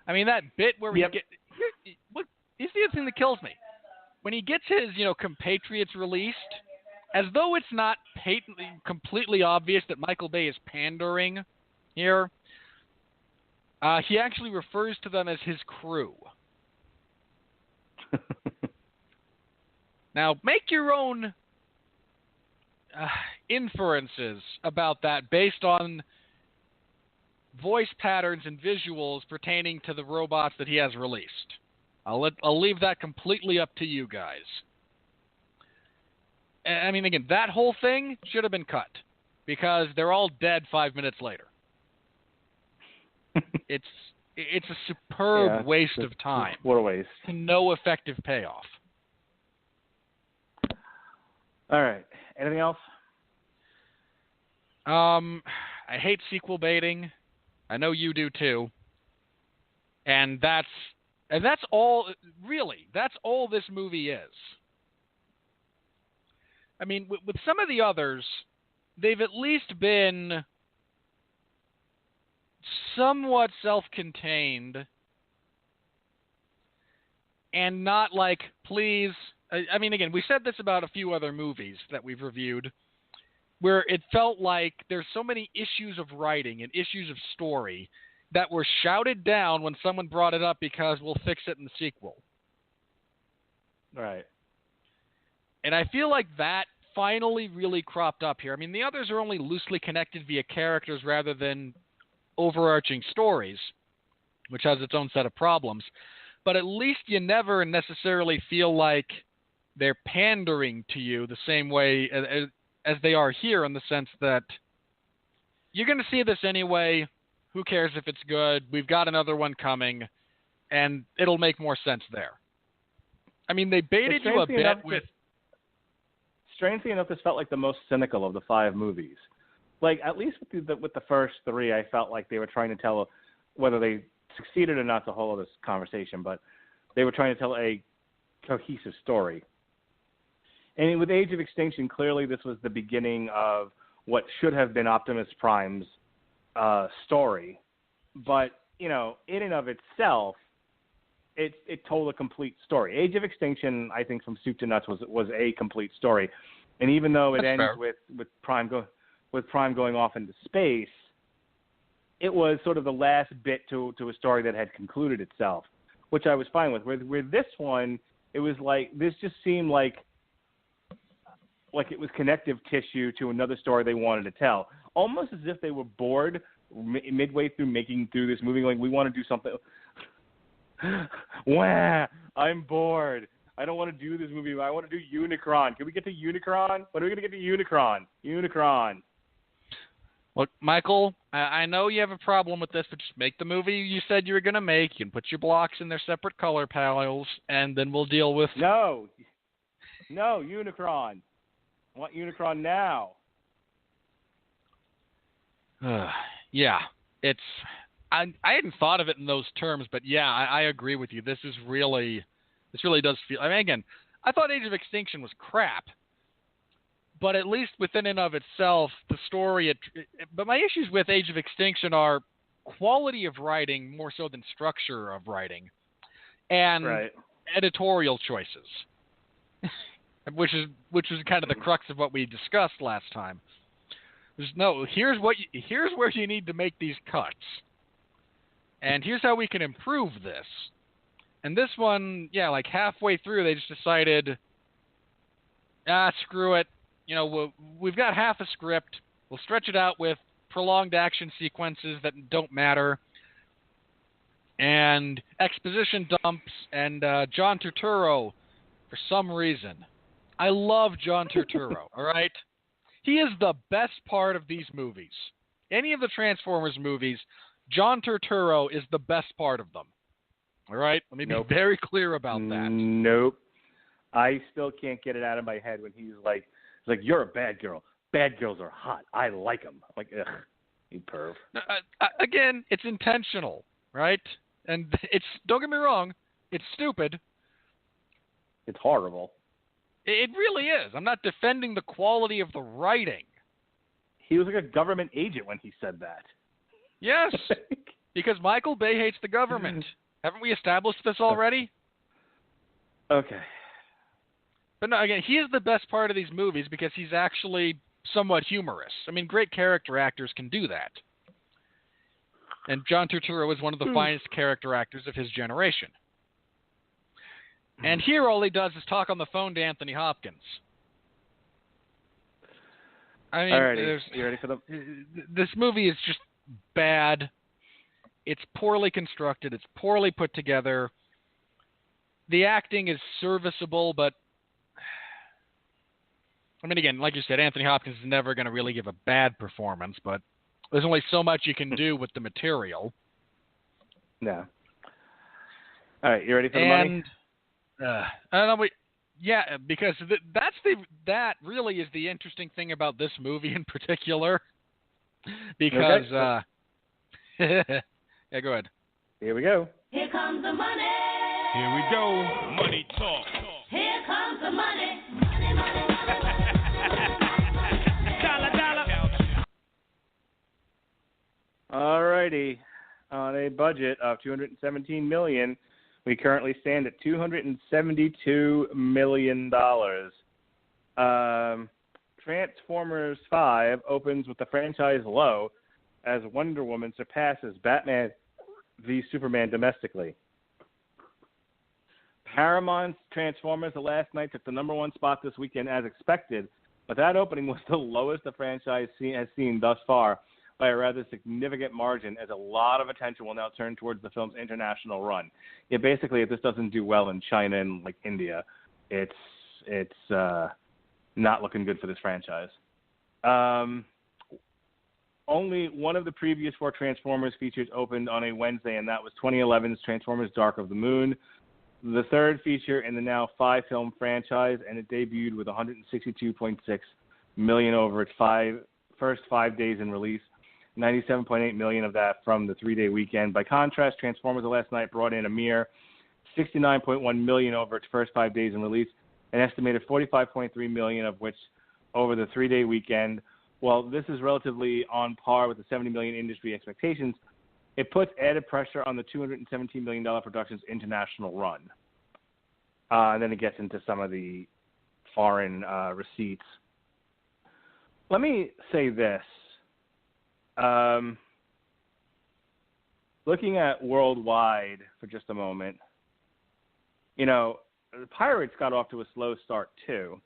Speaker 2: I mean, that bit where here's the other thing that kills me. When he gets his, compatriots released, as though it's not patently, completely obvious that Michael Bay is pandering here, he actually refers to them as his crew. Now, make your own inferences about that based on voice patterns and visuals pertaining to the robots that he has released. I'll leave that completely up to you guys. I mean, again, that whole thing should have been cut because they're all dead 5 minutes later. It's a superb waste of time.
Speaker 3: What a waste.
Speaker 2: No effective payoff.
Speaker 3: All right. Anything else?
Speaker 2: I hate sequel baiting. I know you do too. And that's all, really, that's all this movie is. I mean, with some of the others, they've at least been somewhat self-contained and not like, please... I mean, again, we said this about a few other movies that we've reviewed, where it felt like there's so many issues of writing and issues of story that were shouted down when someone brought it up because we'll fix it in the sequel.
Speaker 3: Right.
Speaker 2: And I feel like that finally really cropped up here. I mean, the others are only loosely connected via characters rather than overarching stories, which has its own set of problems. But at least you never necessarily feel like they're pandering to you the same way as they are here, in the sense that you're going to see this anyway. Who cares if it's good? We've got another one coming, and it'll make more sense there. I mean, they baited you a bit with...
Speaker 3: strangely enough, this felt like the most cynical of the 5 movies. Like, at least with the first 3, I felt like they were trying to tell, whether they succeeded or not, the whole of this conversation, but they were trying to tell a cohesive story. And with Age of Extinction, clearly this was the beginning of what should have been Optimus Prime's story. But, you know, in and of itself, it told a complete story. Age of Extinction, I think, from soup to nuts, was a complete story. And even though it ends with Prime going off into space, it was sort of the last bit to a story that had concluded itself, which I was fine with. With this one, it was like, this just seemed like it was connective tissue to another story they wanted to tell, almost as if they were bored midway through this movie, like, we want to do something. Wah! I'm bored. I don't want to do this movie. I want to do Unicron. Can we get to Unicron? When are we going to get to Unicron? Unicron.
Speaker 2: Look, Michael, I know you have a problem with this, but just make the movie you said you were going to make. You can put your blocks in their separate color piles, and then we'll deal with...
Speaker 3: No, Unicron. I want Unicron now.
Speaker 2: Yeah, it's... I hadn't thought of it in those terms, but yeah, I agree with you. This really does feel... I mean, again, I thought Age of Extinction was crap, but at least within and of itself, the story... but my issues with Age of Extinction are quality of writing more so than structure of writing, and editorial choices, which is kind of the crux of what we discussed last time. Here's where you need to make these cuts. And here's how we can improve this. And this one, yeah, like halfway through, they just decided, screw it. You know, we've got half a script. We'll stretch it out with prolonged action sequences that don't matter. And exposition dumps. And John Turturro, for some reason. I love John Turturro, all right? He is the best part of these movies. Any of the Transformers movies, John Turturro is the best part of them. All right? Let me be very clear about that.
Speaker 3: Nope. I still can't get it out of my head when he's like, you're a bad girl. Bad girls are hot. I like them. I'm like, ugh, you perv.
Speaker 2: Again, it's intentional, right? And don't get me wrong, it's stupid.
Speaker 3: It's horrible.
Speaker 2: It really is. I'm not defending the quality of the writing.
Speaker 3: He was like a government agent when he said that.
Speaker 2: Yes, because Michael Bay hates the government. Haven't we established this already?
Speaker 3: Okay.
Speaker 2: But no, again, he is the best part of these movies because he's actually somewhat humorous. I mean, great character actors can do that. And John Turturro is one of the finest character actors of his generation. And here all he does is talk on the phone to Anthony Hopkins. I mean,
Speaker 3: you ready for
Speaker 2: this movie is just bad. It's poorly constructed. It's poorly put together. The acting is serviceable, but I mean, again, like you said, Anthony Hopkins is never going to really give a bad performance, but there's only so much you can do with the material.
Speaker 3: No. All right, you ready for the money?
Speaker 2: I don't know, yeah, because that really is the interesting thing about this movie in particular. Because, yeah, go ahead.
Speaker 3: Here we go.
Speaker 1: Here comes the money.
Speaker 4: Here we go. Money talk.
Speaker 1: Here comes the money. Money, money,
Speaker 4: Dollar, dollar.
Speaker 3: All righty. On a budget of $217 million, we currently stand at $272 million. Transformers 5 opens with the franchise low as Wonder Woman surpasses Batman v Superman domestically. Paramount's Transformers The Last Night took the number 1 spot this weekend as expected, but that opening was the lowest the franchise has seen thus far by a rather significant margin, as a lot of attention will now turn towards the film's international run. Yeah, basically, if this doesn't do well in China and like India, it's not looking good for this franchise. Only one of the previous 4 Transformers features opened on a Wednesday, and that was 2011's Transformers Dark of the Moon. the third feature in the now 5-film franchise, and it debuted with $162.6 million over its first 5 days in release, $97.8 million of that from the 3-day weekend. By contrast, Transformers: The Last Knight brought in a mere $69.1 million over its first 5 days in release, an estimated $45.3 million of which over the 3-day weekend. While this is relatively on par with the $70 million industry expectations, it puts added pressure on the $217 million production's international run. And then it gets into some of the foreign receipts. Let me say this. Looking at worldwide for just a moment, Pirates got off to a slow start too,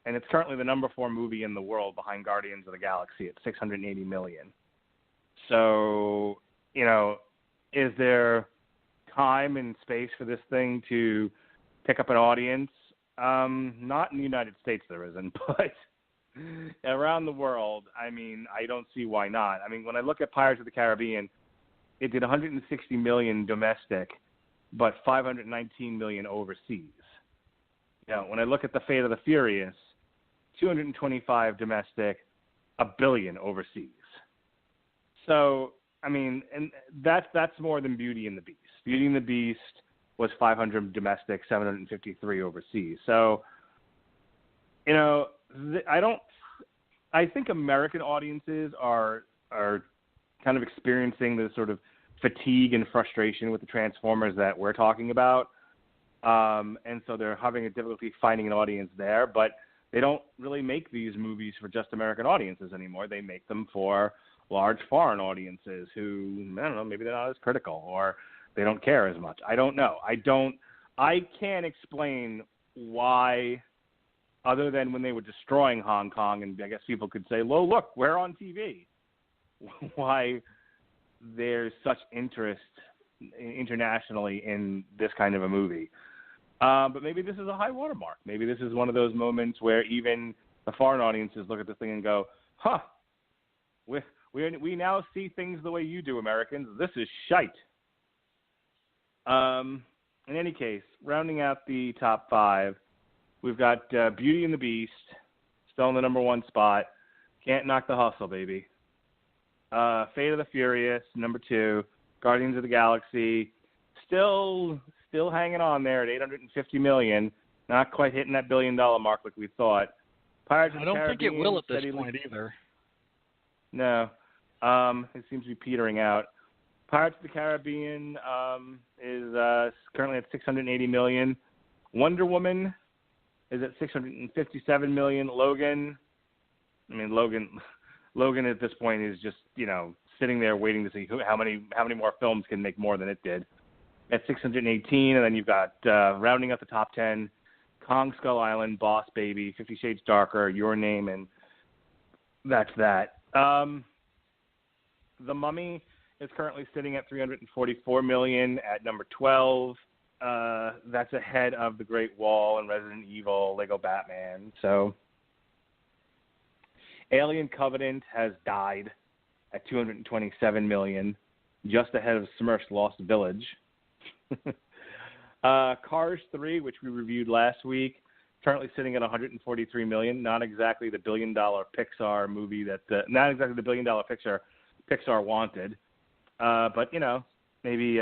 Speaker 3: and it's currently the number 4 movie in the world behind Guardians of the Galaxy at $680 million. So, is there time and space for this thing to pick up an audience? Not in the United States there isn't, but around the world, I don't see why not. When I look at Pirates of the Caribbean, it did $160 million domestic, but $519 million overseas. When I look at The Fate of the Furious, $225 domestic, $1 billion overseas. So, and that's more than Beauty and the Beast. Beauty and the Beast was $500 domestic, $753 overseas. So, I think American audiences are kind of experiencing this sort of fatigue and frustration with the Transformers that we're talking about. And so they're having a difficulty finding an audience there, but they don't really make these movies for just American audiences anymore. They make them for large foreign audiences who, I don't know, maybe they're not as critical or they don't care as much. I don't know. I can't explain why, other than when they were destroying Hong Kong, and I guess people could say, well, look, we're on TV. Why there's such interest internationally in this kind of a movie. But maybe this is a high watermark. Maybe this is one of those moments where even the foreign audiences look at this thing and go, huh, we now see things the way you do, Americans. This is shite. In any case, rounding out the top 5, we've got Beauty and the Beast, still in the number 1 spot. Can't knock the hustle, baby. Fate of the Furious, number 2. Guardians of the Galaxy, still hanging on there at $850 million. Not quite hitting that $1 billion mark like we thought. Pirates of the Caribbean,
Speaker 2: I don't think it will at this point either.
Speaker 3: No. It seems to be petering out. Pirates of the Caribbean is currently at $680 million. Wonder Woman is at $657 million. Logan at this point is just, sitting there waiting to see how many more films can make more than it did. At $618, and then you've got rounding up the top 10, Kong Skull Island, Boss Baby, 50 Shades Darker, Your Name, and that's that. The Mummy is currently sitting at $344 million at number 12. That's ahead of The Great Wall and Resident Evil, Lego Batman. So Alien Covenant has died at $227 million, just ahead of Smurfs Lost Village. Cars 3, which we reviewed last week, currently sitting at $143 million. Not exactly the $1 billion Pixar movie not exactly the $1 billion Pixar wanted. But maybe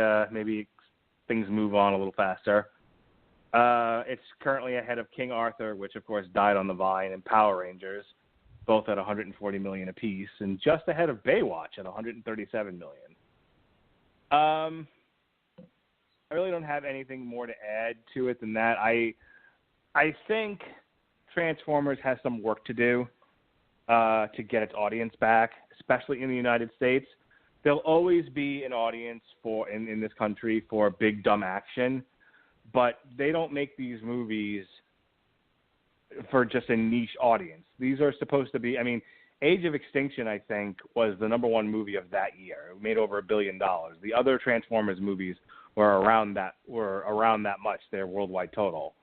Speaker 3: things move on a little faster. It's currently ahead of King Arthur, which of course died on the vine, and Power Rangers, both at $140 million apiece, and just ahead of Baywatch at $137 million. I really don't have anything more to add to it than that. I think Transformers has some work to do to get its audience back, especially in the United States. There'll always be an audience in this country for big, dumb action, but they don't make these movies for just a niche audience. These are supposed to be, Age of Extinction, I think, was the number 1 movie of that year. It made over $1 billion. The other Transformers movies were around that much, their worldwide total.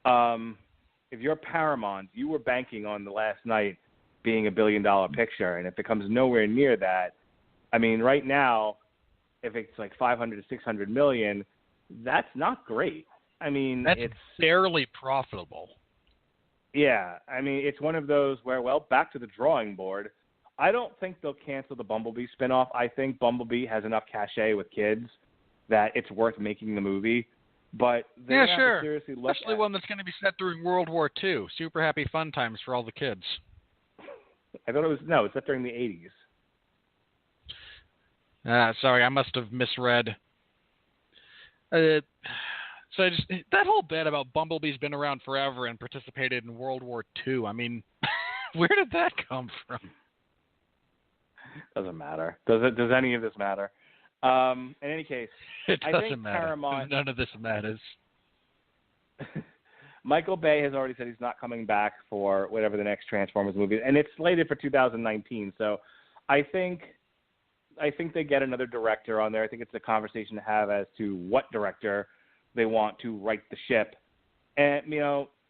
Speaker 3: If you're Paramount, you were banking on The Last Night being $1 billion picture, and if it comes nowhere near that, right now, if it's like $500 to $600 million, that's not great. I mean,
Speaker 2: That's
Speaker 3: it's
Speaker 2: barely profitable.
Speaker 3: Yeah, I mean, it's one of those where, well, back to the drawing board. I don't think they'll cancel the Bumblebee spinoff. I think Bumblebee has enough cachet with kids that it's worth making the movie. But they're
Speaker 2: Yeah,
Speaker 3: going to have
Speaker 2: sure.
Speaker 3: to seriously look
Speaker 2: Especially
Speaker 3: at
Speaker 2: one that's going to be set during World War II. Super happy fun times for all the kids.
Speaker 3: I thought it was, no, it's set during the 80s.
Speaker 2: Sorry, I must have misread. So that whole bit about Bumblebee's been around forever and participated in World War II, I mean, where did that come from?
Speaker 3: Doesn't matter. Does any of this matter? In any case,
Speaker 2: It
Speaker 3: I
Speaker 2: doesn't
Speaker 3: think
Speaker 2: matter.
Speaker 3: Paramount...
Speaker 2: None of this matters.
Speaker 3: Michael Bay has already said he's not coming back for whatever the next Transformers movie is, and it's slated for 2019. So I think they get another director on there. I think it's a conversation to have as to what director they want to right the ship. And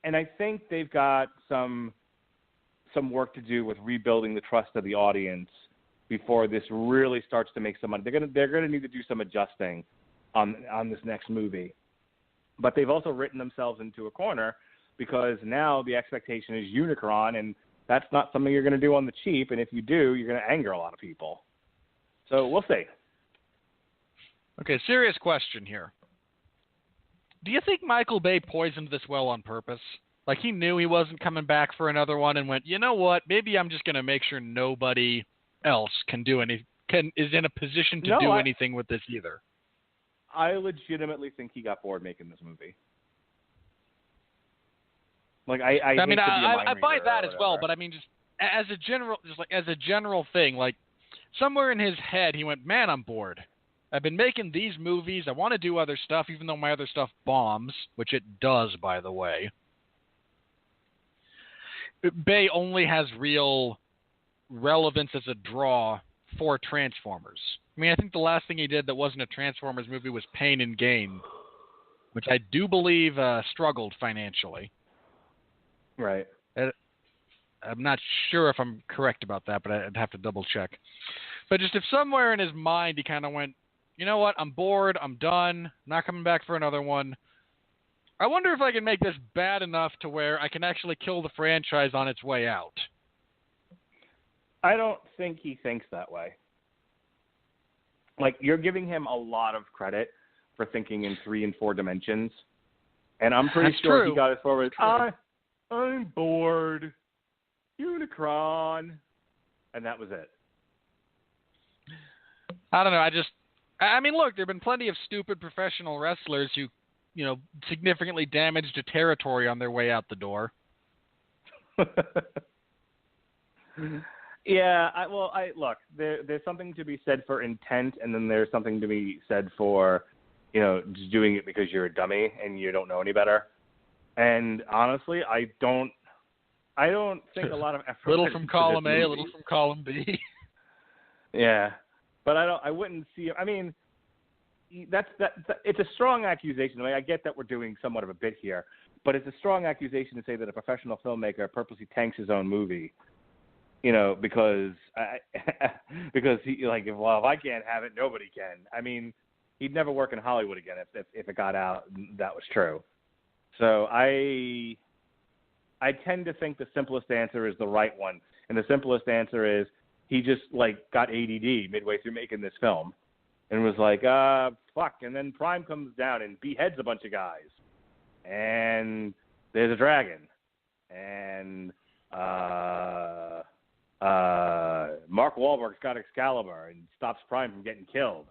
Speaker 3: and I think they've got some work to do with rebuilding the trust of the audience before this really starts to make some money. They're gonna need to do some adjusting on this next movie. But they've also written themselves into a corner because now the expectation is Unicron, and that's not something you're going to do on the cheap. And if you do, you're going to anger a lot of people. So we'll see.
Speaker 2: Okay, serious question here. Do you think Michael Bay poisoned this well on purpose? Like he knew he wasn't coming back for another one and went, you know what? Maybe I'm just going to make sure nobody else is in a position to do anything with this either.
Speaker 3: I legitimately think he got bored making this movie. Like I
Speaker 2: mean, I buy that as well,
Speaker 3: whatever.
Speaker 2: but I mean, just as a general thing, like somewhere in his head, he went, "Man, I'm bored. I've been making these movies. I want to do other stuff, even though my other stuff bombs, which it does, by the way." Bay only has real relevance as a draw for Transformers. I mean, I think the last thing he did that wasn't a Transformers movie was Pain and Gain, which I do believe struggled financially.
Speaker 3: Right.
Speaker 2: I'm not sure if I'm correct about that, but I'd have to double check. But just if somewhere in his mind he kind of went, you know what, I'm bored, I'm done, not coming back for another one. I wonder if I can make this bad enough to where I can actually kill the franchise on its way out.
Speaker 3: I don't think he thinks that way. Like, you're giving him a lot of credit for thinking in 3 and 4 dimensions. And I'm pretty sure he got as far as, I'm bored, Unicron, and that was it.
Speaker 2: I don't know. I mean, look, there have been plenty of stupid professional wrestlers who, significantly damaged a territory on their way out the door.
Speaker 3: Yeah, look, there's something to be said for intent, and then there's something to be said for, just doing it because you're a dummy and you don't know any better. And honestly, I don't think a lot of effort.
Speaker 2: Little from column A, a little from column B.
Speaker 3: Yeah, but I wouldn't see. I mean, that's it's a strong accusation. I mean, I get that we're doing somewhat of a bit here, but it's a strong accusation to say that a professional filmmaker purposely tanks his own movie. Because he if I can't have it, nobody can. I mean, he'd never work in Hollywood again if it got out that was true. So I tend to think the simplest answer is the right one, and the simplest answer is he just got ADD midway through making this film, and was like, fuck, and then Prime comes down and beheads a bunch of guys, and there's a dragon, and Mark Wahlberg's got Excalibur and stops Prime from getting killed.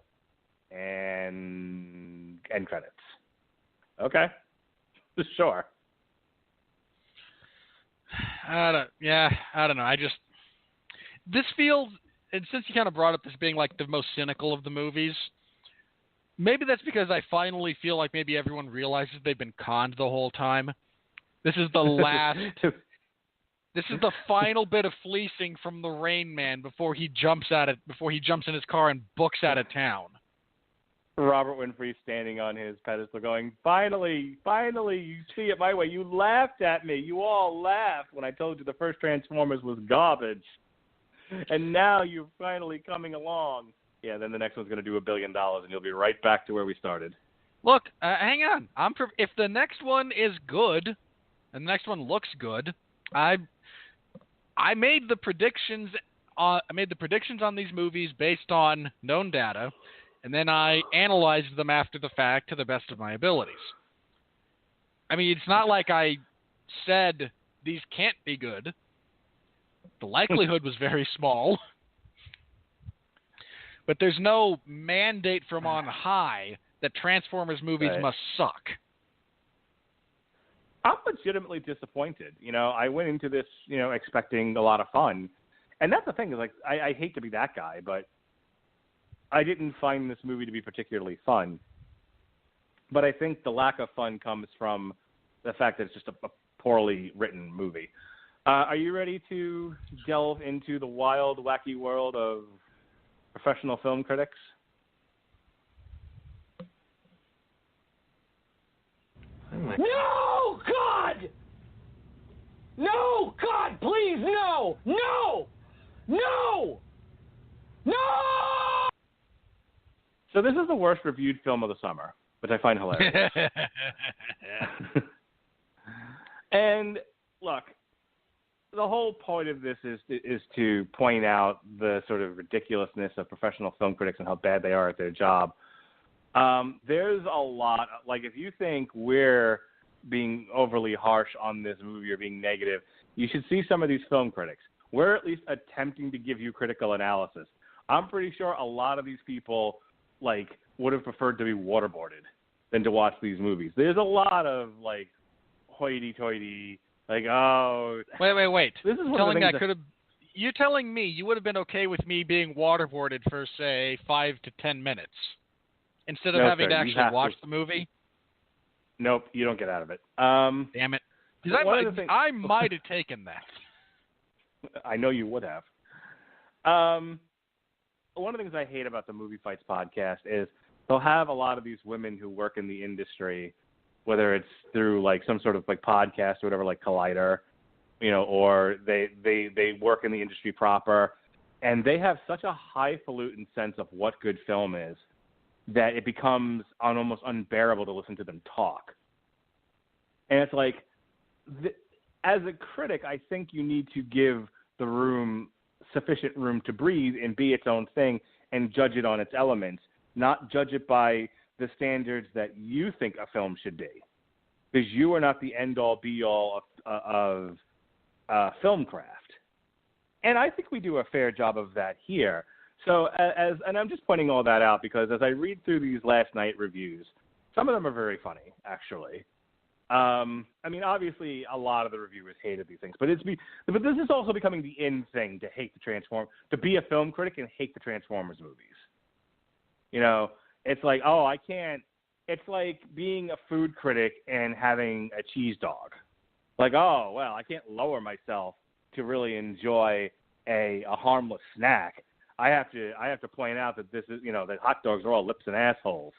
Speaker 3: And end credits. Okay. Sure.
Speaker 2: I don't know. This feels, and since you kind of brought up this being the most cynical of the movies, maybe that's because I finally feel like maybe everyone realizes they've been conned the whole time. This is the last... This is the final bit of fleecing from the Rain Man before he jumps in his car and books out of town.
Speaker 3: Robert Winfrey standing on his pedestal going, finally, you see it my way. You laughed at me. You all laughed when I told you the first Transformers was garbage. And now you're finally coming along. Yeah, then the next one's going to do $1 billion, and you'll be right back to where we started.
Speaker 2: Look, hang on. If the next one is good, and the next one looks good, I made the predictions. I made the predictions on these movies based on known data, and then I analyzed them after the fact to the best of my abilities. I mean, it's not like I said these can't be good. The likelihood was very small. But there's no mandate from on high that Transformers movies must suck.
Speaker 3: I'm legitimately disappointed. I went into this, expecting a lot of fun. And that's the thing, is like, I hate to be that guy, but I didn't find this movie to be particularly fun. But I think the lack of fun comes from the fact that it's just a poorly written movie. Are you ready to delve into the wild, wacky world of professional film critics?
Speaker 5: No, God! No, God, please, no! No! No! No!
Speaker 3: So this is the worst reviewed film of the summer, which I find hilarious. And look, the whole point of this is to point out the sort of ridiculousness of professional film critics and how bad they are at their job. There's a lot, like, if you think we're being overly harsh on this movie or being negative, you should see some of these film critics. We're at least attempting to give you critical analysis. I'm pretty sure a lot of these people, like, would have preferred to be waterboarded than to watch these movies. There's a lot of, like, hoity-toity, like, oh...
Speaker 2: Wait.
Speaker 3: This is one
Speaker 2: telling
Speaker 3: of the
Speaker 2: me
Speaker 3: things
Speaker 2: I could have... You're telling me you would have been okay with me being waterboarded for, say, 5 to 10 minutes instead of having to actually watch the movie?
Speaker 3: Nope, you don't get out of it.
Speaker 2: Damn it. Because I might have taken that.
Speaker 3: I know you would have. One of the things I hate about the Movie Fights podcast is they'll have a lot of these women who work in the industry, whether it's through like some sort of like podcast or whatever, like Collider, or they work in the industry proper, and they have such a highfalutin sense of what good film is that it becomes almost unbearable to listen to them talk. And it's like, as a critic, I think you need to give the room sufficient room to breathe and be its own thing and judge it on its elements, not judge it by the standards that you think a film should be. Because you are not the end-all, be-all of film craft. And I think we do a fair job of that here. So, and I'm just pointing all that out because as I read through these last night reviews, some of them are very funny, actually. I mean, obviously, a lot of the reviewers hated these things, but this is also becoming the in thing to hate to be a film critic and hate the Transformers movies. It's like, oh, I can't. It's like being a food critic and having a cheese dog. Like, oh, well, I can't lower myself to really enjoy a harmless snack. I have to point out that this is, that hot dogs are all lips and assholes,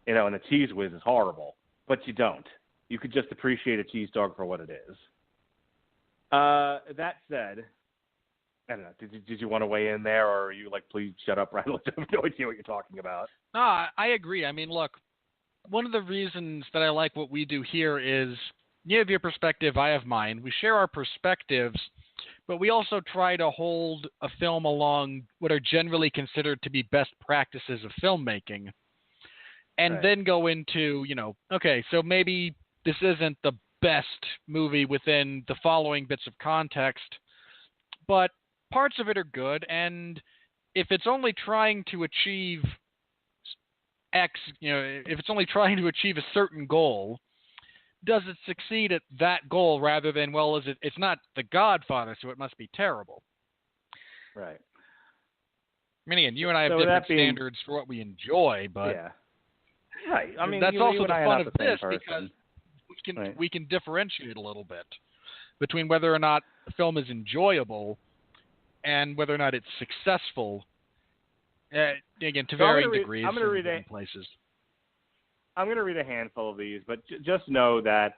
Speaker 3: and the cheese whiz is horrible. But you don't. You could just appreciate a cheese dog for what it is. That said, I don't know. Did you want to weigh in there, or are you like, please shut up, Randall? I have no idea what you're talking about.
Speaker 2: No, I agree. I mean, look, one of the reasons that I like what we do here is you have your perspective, I have mine. We share our perspectives, but we also try to hold a film along what are generally considered to be best practices of filmmaking, and then go into, okay, so maybe this isn't the best movie within the following bits of context, but parts of it are good, and if it's only trying to achieve X, if it's only trying to achieve a certain goal, does it succeed at that goal rather than, well, it's not The Godfather, so it must be terrible.
Speaker 3: Right.
Speaker 2: I mean, again, you and I have different standards for what we enjoy, but
Speaker 3: yeah. Right. I mean,
Speaker 2: that's also the fun of this
Speaker 3: person.
Speaker 2: because we can differentiate a little bit between whether or not a film is enjoyable and whether or not it's successful. Again, to varying degrees in different places.
Speaker 3: I'm going to read a handful of these, but just know that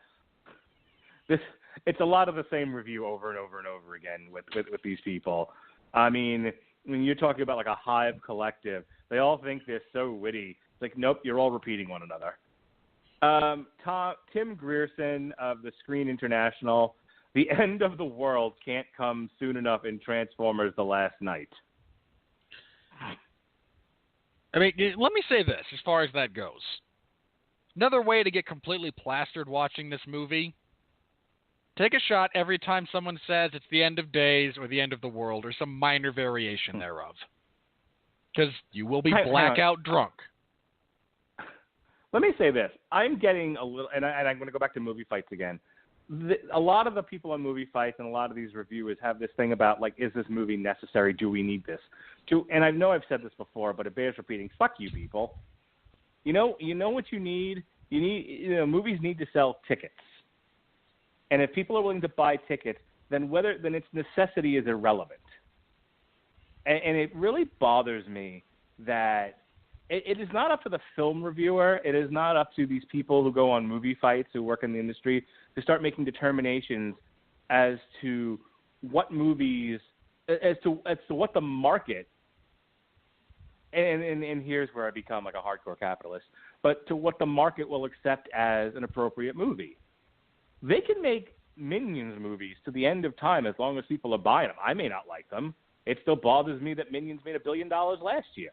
Speaker 3: it's a lot of the same review over and over and over again with these people. I mean, when you're talking about like a hive collective, they all think they're so witty. It's like, nope, you're all repeating one another. Tim Grierson of the Screen International. The end of the world can't come soon enough in Transformers: The Last Night.
Speaker 2: I mean, let me say this as far as that goes. Another way to get completely plastered watching this movie, take a shot every time someone says it's the end of days or the end of the world or some minor variation thereof. Because you will be blackout drunk.
Speaker 3: Let me say this. I'm getting a little, and I'm going to go back to movie fights again. A lot of the people on movie fights and a lot of these reviewers have this thing about, like, is this movie necessary? Do we need this? And I know I've said this before, but it bears repeating. Fuck you, people. You know what you need? Movies need to sell tickets. And if people are willing to buy tickets, then its necessity is irrelevant. And it really bothers me that it is not up to the film reviewer. It is not up to these people who go on movie fights, who work in the industry, to start making determinations as to what movies, as to what the market. And here's where I become like a hardcore capitalist. But to what the market will accept as an appropriate movie. They can make Minions movies to the end of time as long as people are buying them. I may not like them. It still bothers me that Minions made $1 billion last year,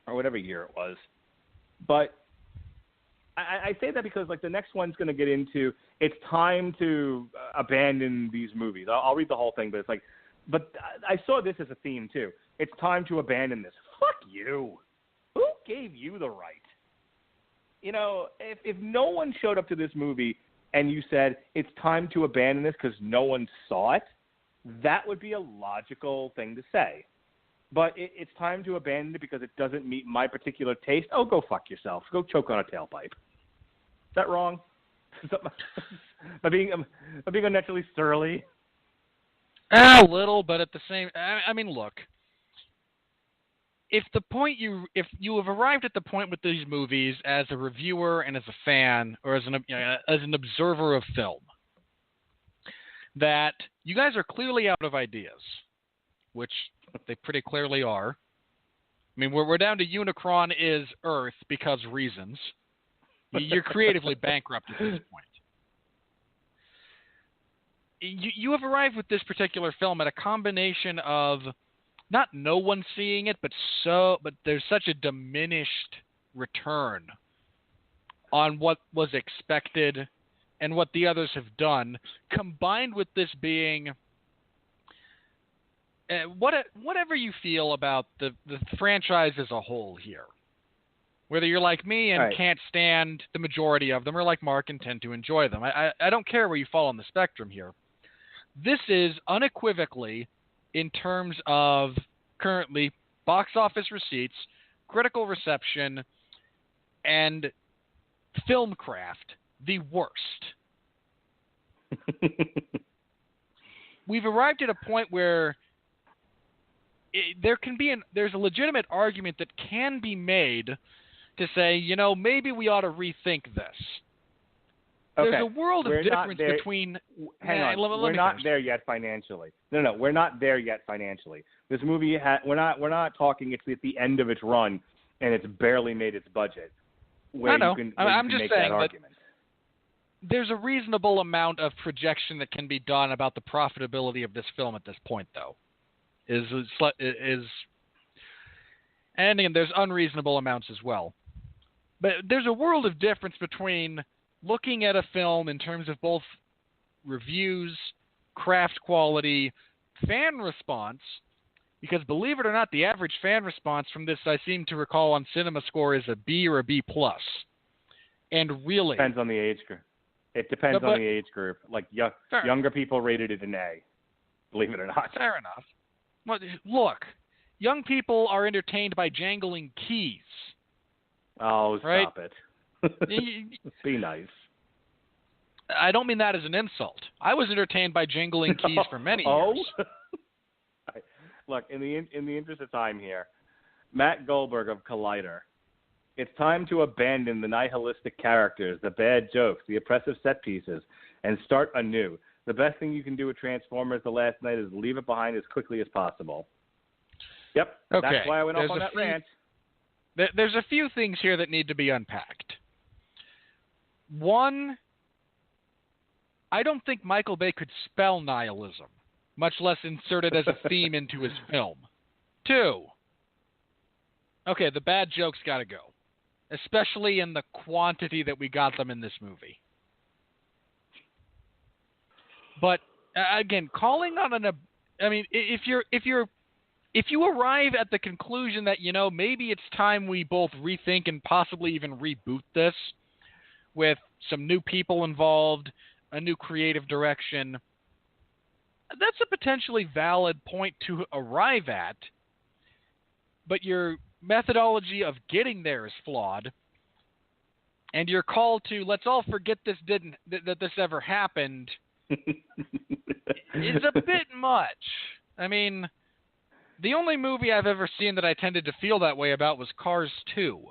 Speaker 3: or whatever year it was. But I say that because, like, the next one's going to get into, it's time to abandon these movies. I'll read the whole thing, but it's like, but I saw this as a theme too. It's time to abandon this. Fuck you. Who gave you the right? You know, if no one showed up to this movie and you said it's time to abandon this because no one saw it, that would be a logical thing to say. But it's time to abandon it because it doesn't meet my particular taste. Oh, go fuck yourself. Go choke on a tailpipe. Is that wrong? Am I being unnaturally surly?
Speaker 2: A little, but at the same, I mean, look. If you have arrived at the point with these movies as a reviewer and as a fan or as an observer of film, that you guys are clearly out of ideas, which they pretty clearly are. I mean, we're down to Unicron is Earth because reasons. You're creatively bankrupt at this point. You have arrived with this particular film at a combination of not no one seeing it, but there's such a diminished return on what was expected and what the others have done, combined with this being whatever you feel about the franchise as a whole here. Whether you're like me and can't stand the majority of them, or like Mark and tend to enjoy them. I don't care where you fall on the spectrum here. This is unequivocally, in terms of currently box office receipts, critical reception, and film craft, the worst. We've arrived at a point where there's a legitimate argument that can be made to say, maybe we ought to rethink this.
Speaker 3: Okay.
Speaker 2: There's a world of difference between...
Speaker 3: Hang on. We're not there yet financially. No, we're not there yet financially. This movie, we're not talking it's at the end of its run and it's barely made its budget. I'm just saying that there's a reasonable amount of projection that can be done about the profitability of this film at this point, though. And again, there's unreasonable amounts as well. But there's a world of difference between looking at a film in terms of both reviews, craft quality, fan response, because believe it or not, the average fan response from this, I seem to recall on CinemaScore, is a B or a B+. And really... Depends on the age group. It depends on the age group. Like, younger people rated it an A, believe it or not.
Speaker 2: Fair enough. Well, look, young people are entertained by jangling keys.
Speaker 3: Oh,
Speaker 2: right?
Speaker 3: Stop it. Be nice.
Speaker 2: I don't mean that as an insult. I was entertained by jingling keys for many years.
Speaker 3: Look, in the interest of time here, Matt Goldberg of Collider, it's time to abandon the nihilistic characters, the bad jokes, the oppressive set pieces, and start anew. The best thing you can do with Transformers: The Last Night is leave it behind as quickly as possible. Yep,
Speaker 2: okay.
Speaker 3: That's why I went off on that rant.
Speaker 2: There's a few things here that need to be unpacked. One, I don't think Michael Bay could spell nihilism, much less insert it as a theme into his film. Two, okay, the bad jokes got to go, especially in the quantity that we got them in this movie. But again, calling on if you arrive at the conclusion that, maybe it's time we both rethink and possibly even reboot this with some new people involved, a new creative direction, that's a potentially valid point to arrive at. But your methodology of getting there is flawed, and your call to let's all forget that this ever happened is a bit much. I mean, the only movie I've ever seen that I tended to feel that way about was Cars 2,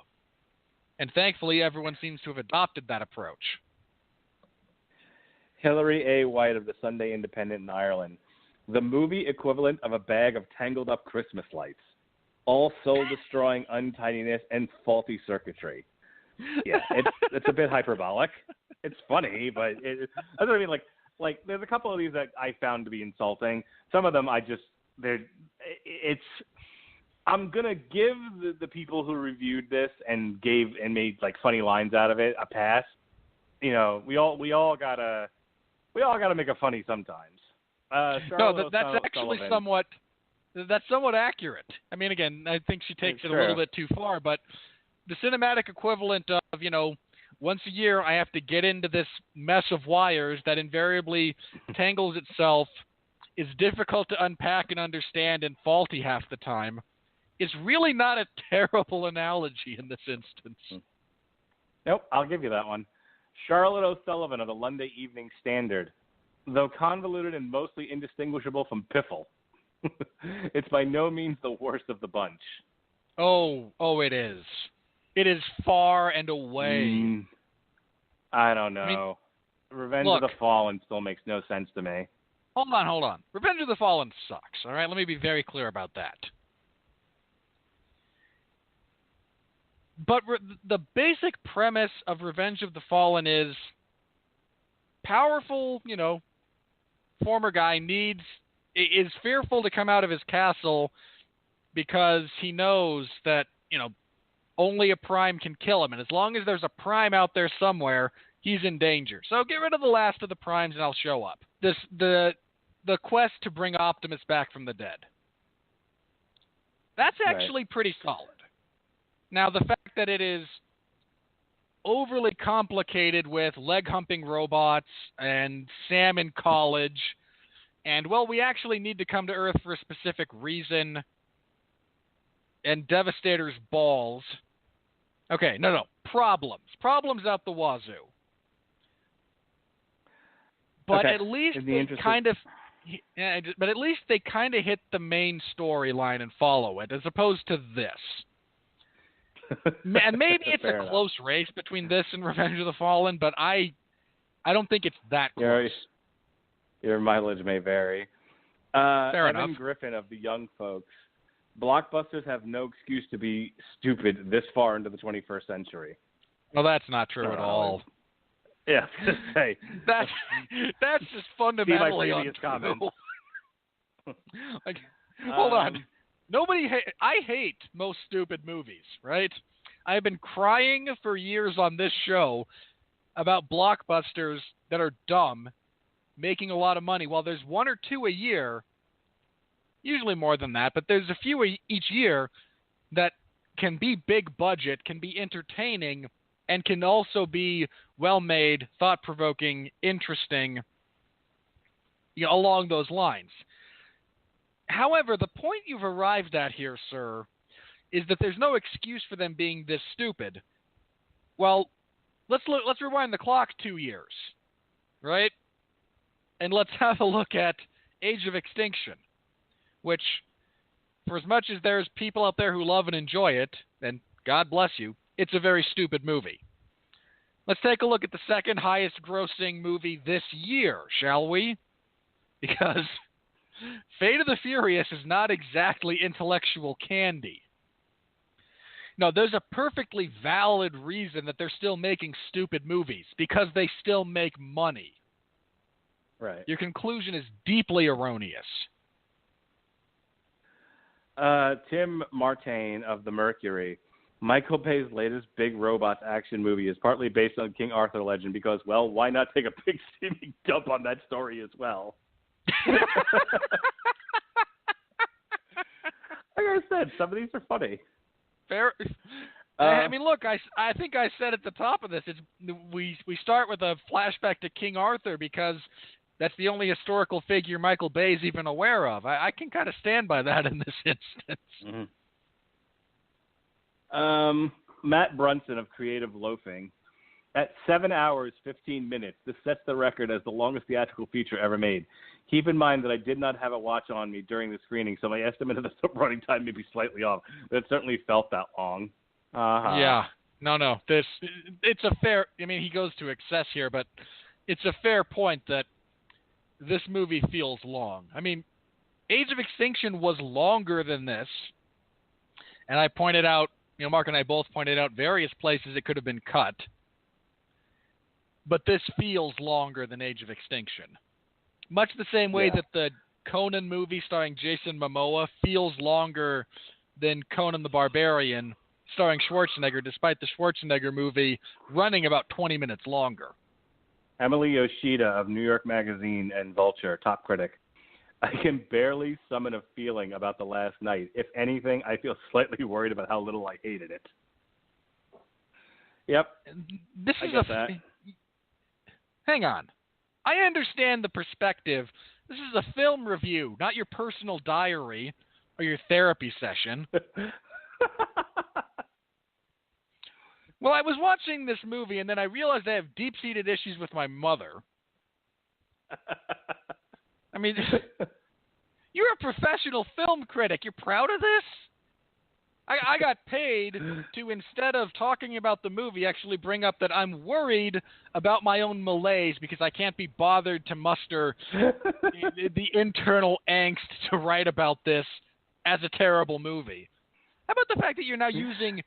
Speaker 2: and thankfully everyone seems to have adopted that approach.
Speaker 3: Hilary A. White of the Sunday Independent in Ireland. The movie equivalent of a bag of tangled up Christmas lights. All soul-destroying untidiness and faulty circuitry. Yeah, it's a bit hyperbolic. It's funny, but that's what I mean. Like there's a couple of these that I found to be insulting. Some of them I'm gonna give the people who reviewed this and made like funny lines out of it a pass. We all gotta make a funny sometimes.
Speaker 2: That's actually somewhat accurate. I mean, again, I think she takes it a little bit too far, but the cinematic equivalent of, once a year I have to get into this mess of wires that invariably tangles itself, is difficult to unpack and understand, and faulty half the time, is really not a terrible analogy in this instance.
Speaker 3: Nope, I'll give you that one. Charlotte O'Sullivan of the London Evening Standard. Though convoluted and mostly indistinguishable from Piffle, it's by no means the worst of the bunch.
Speaker 2: Oh, it is. It is far and away.
Speaker 3: I don't know. Revenge of the Fallen still makes no sense to me.
Speaker 2: Hold on. Revenge of the Fallen sucks, all right? Let me be very clear about that. But the basic premise of Revenge of the Fallen is powerful, former guy is fearful to come out of his castle because he knows that, only a prime can kill him. And as long as there's a prime out there somewhere, he's in danger. So get rid of the last of the primes and I'll show up. The quest to bring Optimus back from the dead. That's actually pretty solid. Now, the fact that it is overly complicated with leg-humping robots and Sam in college, and, we actually need to come to Earth for a specific reason, and Devastator's balls. Okay, no. Problems out the wazoo. But at least they kind of hit the main storyline and follow it, as opposed to this. And maybe it's a close race between this and Revenge of the Fallen, but I don't think it's that close.
Speaker 3: Your mileage may vary.
Speaker 2: Fair enough.
Speaker 3: Evan Griffin of the Young Folks. Blockbusters have no excuse to be stupid this far into the 21st century.
Speaker 2: Well, that's not true at all.
Speaker 3: Yeah, just say.
Speaker 2: That's just fundamentally untrue. Hold on. I hate most stupid movies, right? I've been crying for years on this show about blockbusters that are dumb, making a lot of money. While there's one or two a year, usually more than that, but there's a few each year that can be big budget, can be entertaining, and can also be well-made, thought-provoking, interesting, along those lines. However, the point you've arrived at here, sir, is that there's no excuse for them being this stupid. Well, let's rewind the clock 2 years, right? And let's have a look at Age of Extinction, which, for as much as there's people out there who love and enjoy it, and God bless you, it's a very stupid movie. Let's take a look at the second highest grossing movie this year, shall we? Because Fate of the Furious is not exactly intellectual candy. No, there's a perfectly valid reason that they're still making stupid movies, because they still make money.
Speaker 3: Right.
Speaker 2: Your conclusion is deeply erroneous.
Speaker 3: Tim Martain of the Mercury. Michael Bay's latest big robots action movie is partly based on King Arthur legend because, well, why not take a big steaming dump on that story as well? Like I said, some of these are funny.
Speaker 2: Fair. I mean, look, I think I said at the top of this, we start with a flashback to King Arthur because that's the only historical figure Michael Bay's even aware of. I can kind of stand by that in this instance.
Speaker 3: Mm-hmm. Matt Brunson of Creative Loafing. At 7 hours, 15 minutes, this sets the record as the longest theatrical feature ever made. Keep in mind that I did not have a watch on me during the screening, so my estimate of the running time may be slightly off, but it certainly felt that long. Uh-huh.
Speaker 2: Yeah. No. It's a fair, I mean, he goes to excess here, but it's a fair point that this movie feels long. I mean, Age of Extinction was longer than this, and I pointed out, Mark and I both pointed out various places it could have been cut. But this feels longer than Age of Extinction. Much the same way that the Conan movie starring Jason Momoa feels longer than Conan the Barbarian starring Schwarzenegger, despite the Schwarzenegger movie running about 20 minutes longer.
Speaker 3: Emily Yoshida of New York Magazine and Vulture, top critic. I can barely summon a feeling about the last night. If anything, I feel slightly worried about how little I hated it. Yep.
Speaker 2: This is
Speaker 3: that.
Speaker 2: Hang on. I understand the perspective. This is a film review, not your personal diary or your therapy session. Well, I was watching this movie, and then I realized I have deep-seated issues with my mother. I mean, you're a professional film critic. You're proud of this? I got paid to, instead of talking about the movie, actually bring up that I'm worried about my own malaise because I can't be bothered to muster the internal angst to write about this as a terrible movie. How about the fact that you're now using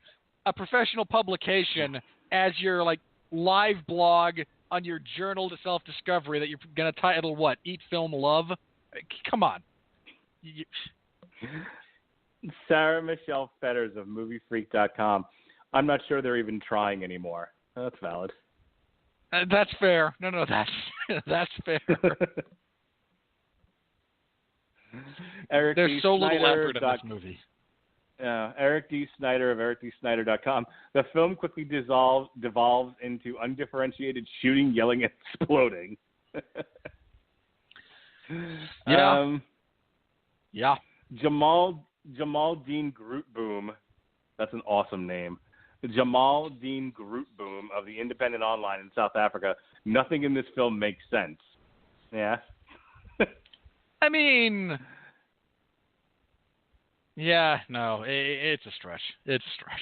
Speaker 2: a professional publication as your live blog on your journal to self-discovery that you're going to title what? Eat, Film, Love? Come on.
Speaker 3: Sarah Michelle Fetters of MovieFreak.com. I'm not sure they're even trying anymore. That's valid.
Speaker 2: That's fair. No, that's fair.
Speaker 3: Eric
Speaker 2: There's
Speaker 3: D.
Speaker 2: so little
Speaker 3: Snyder
Speaker 2: effort in this movie.
Speaker 3: Eric D. Snyder of EricDSnyder.com. The film quickly devolves into undifferentiated shooting, yelling, and exploding.
Speaker 2: Yeah.
Speaker 3: Jamal Dean Grootboom. That's an awesome name. Jamal Dean Grootboom of the Independent Online in South Africa. Nothing in this film makes sense. Yeah.
Speaker 2: I mean, yeah, no, it's a stretch. It's a stretch.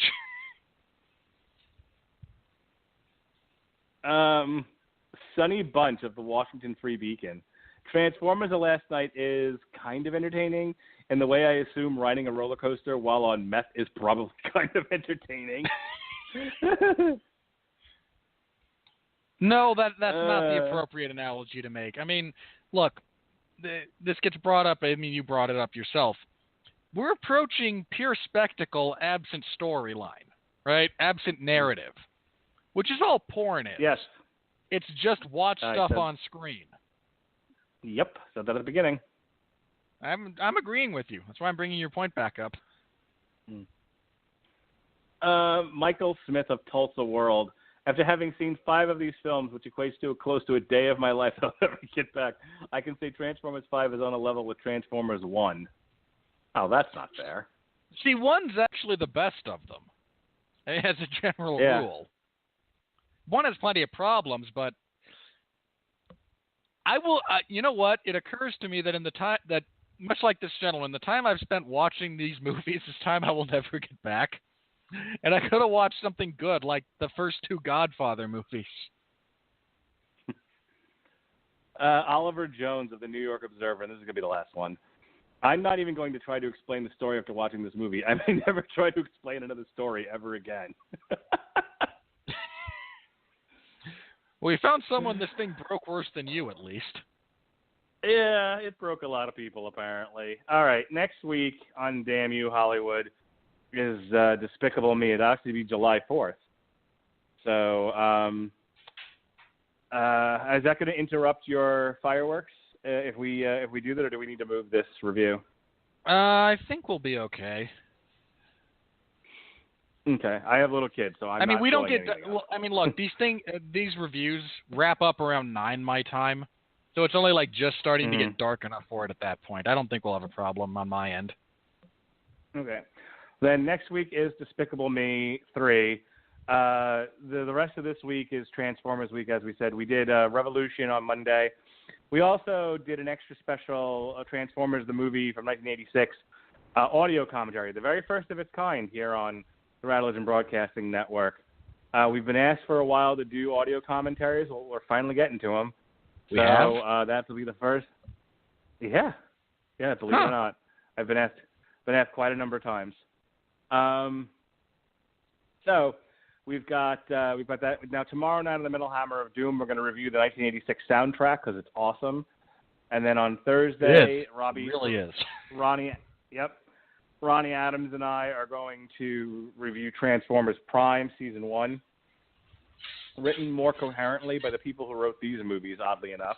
Speaker 3: Sonny Bunch of the Washington Free Beacon. Transformers: The Last Night is kind of entertaining, and the way I assume riding a roller coaster while on meth is probably kind of entertaining.
Speaker 2: No, that's not the appropriate analogy to make. I mean, look, this gets brought up. I mean, you brought it up yourself. We're approaching pure spectacle absent storyline, right? Absent narrative, which is all porn is.
Speaker 3: Yes.
Speaker 2: It's just watch stuff on screen.
Speaker 3: Yep, said that at the beginning.
Speaker 2: I'm agreeing with you. That's why I'm bringing your point back up.
Speaker 3: Michael Smith of Tulsa World. After having seen 5 of these films, which equates to close to a day of my life I'll never get back, I can say Transformers 5 is on a level with Transformers 1. Oh, that's not fair.
Speaker 2: See, 1's actually the best of them, as a general rule. 1 has plenty of problems, but I will. You know what? It occurs to me that in the time that, much like this gentleman, the time I've spent watching these movies is time I will never get back. And I could have watched something good, like the first 2 Godfather movies.
Speaker 3: Oliver Jones of the New York Observer, and this is going to be the last one. I'm not even going to try to explain the story after watching this movie. I may never try to explain another story ever again.
Speaker 2: Well, we found someone this thing broke worse than you, at least.
Speaker 3: Yeah, it broke a lot of people, apparently. All right, next week on Damn You Hollywood is Despicable Me. It'll actually be July 4th. So is that going to interrupt your fireworks if we do that, or do we need to move this review?
Speaker 2: I think we'll be okay.
Speaker 3: Okay, I have little kids, so I'm not
Speaker 2: we don't get.
Speaker 3: anything else.
Speaker 2: Look, these reviews wrap up around 9 my time, so it's only like just starting to get dark enough for it at that point. I don't think we'll have a problem on my end.
Speaker 3: Okay, then next week is Despicable Me 3. The rest of this week is Transformers week, as we said. We did Revolution on Monday. We also did an extra special Transformers the movie from 1986 audio commentary, the very first of its kind here on the Rattlers and Broadcasting Network. We've been asked for a while to do audio commentaries. Well, we're finally getting to them.
Speaker 2: We have?
Speaker 3: That will be the first. Yeah, believe it or not, I've been asked quite a number of times. So we've got that now. Tomorrow night on the Metal Hammer of Doom, we're going to review the 1986 soundtrack because it's awesome. And then on Thursday, Robbie,
Speaker 2: it really is.
Speaker 3: Ronnie Adams and I are going to review Transformers Prime Season 1, written more coherently by the people who wrote these movies, oddly enough.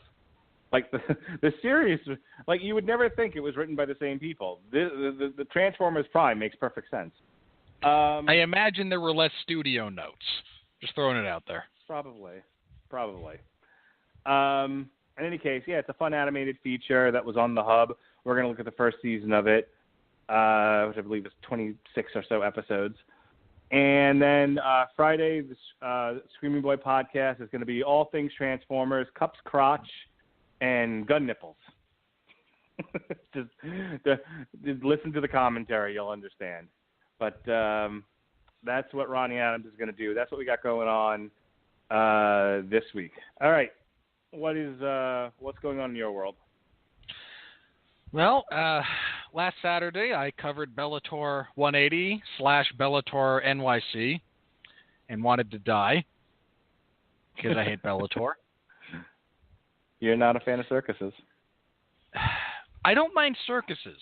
Speaker 3: Like the series, like you would never think it was written by the same people. The Transformers Prime makes perfect sense.
Speaker 2: I imagine there were less studio notes. Just throwing it out there.
Speaker 3: Probably. In any case, yeah, it's a fun animated feature that was on the Hub. We're going to look at the first season of it, which I believe is 26 or so episodes. And then Friday, the Screaming Boy podcast is going to be all things Transformers, cups, crotch, and gun nipples. just listen to the commentary, you'll understand. But that's what Ronnie Adams is going to do. That's what we got going on this week. All right, what's going on in your world?
Speaker 2: Well, last Saturday I covered Bellator 180 / Bellator NYC and wanted to die because I hate Bellator.
Speaker 3: You're not a fan of circuses.
Speaker 2: I don't mind circuses.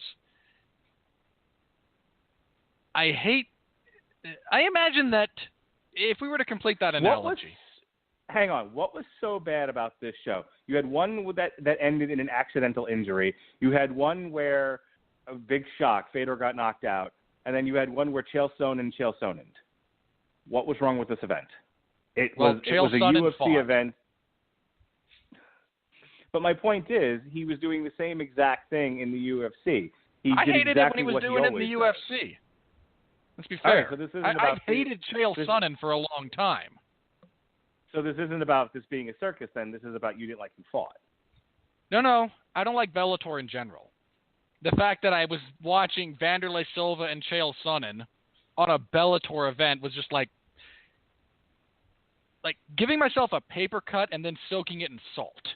Speaker 2: I imagine that if we were to complete that analogy.
Speaker 3: Hang on. What was so bad about this show? You had one that ended in an accidental injury. You had one where a big shock, Fedor got knocked out. And then you had one where Chael Sonnen. What was wrong with this event? It was a UFC event. But my point is, he was doing the same exact thing in the UFC.
Speaker 2: I hated it when he was doing it in the UFC. Let's be fair.
Speaker 3: Right, so
Speaker 2: I've hated Chael Sonnen for a long time.
Speaker 3: So this isn't about this being a circus, then. This is about you didn't like who fought.
Speaker 2: No. I don't like Bellator in general. The fact that I was watching Vanderlei Silva and Chael Sonnen on a Bellator event was just like giving myself a paper cut and then soaking it in salt.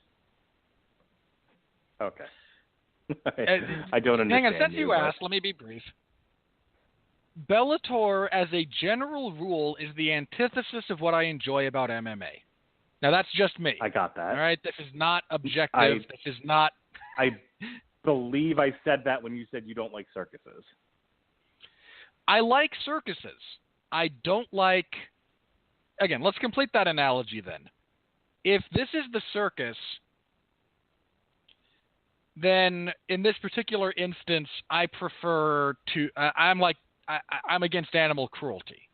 Speaker 3: Okay. I don't understand.
Speaker 2: Hang on, since you asked, let me be brief. Bellator, as a general rule, is the antithesis of what I enjoy about MMA. Now, that's just me.
Speaker 3: I got that.
Speaker 2: All right? This is not objective. This is not...
Speaker 3: I believe I said that when you said you don't like circuses.
Speaker 2: I like circuses. I don't like... Again, let's complete that analogy then. If this is the circus, then in this particular instance, I prefer to... I'm against animal cruelty,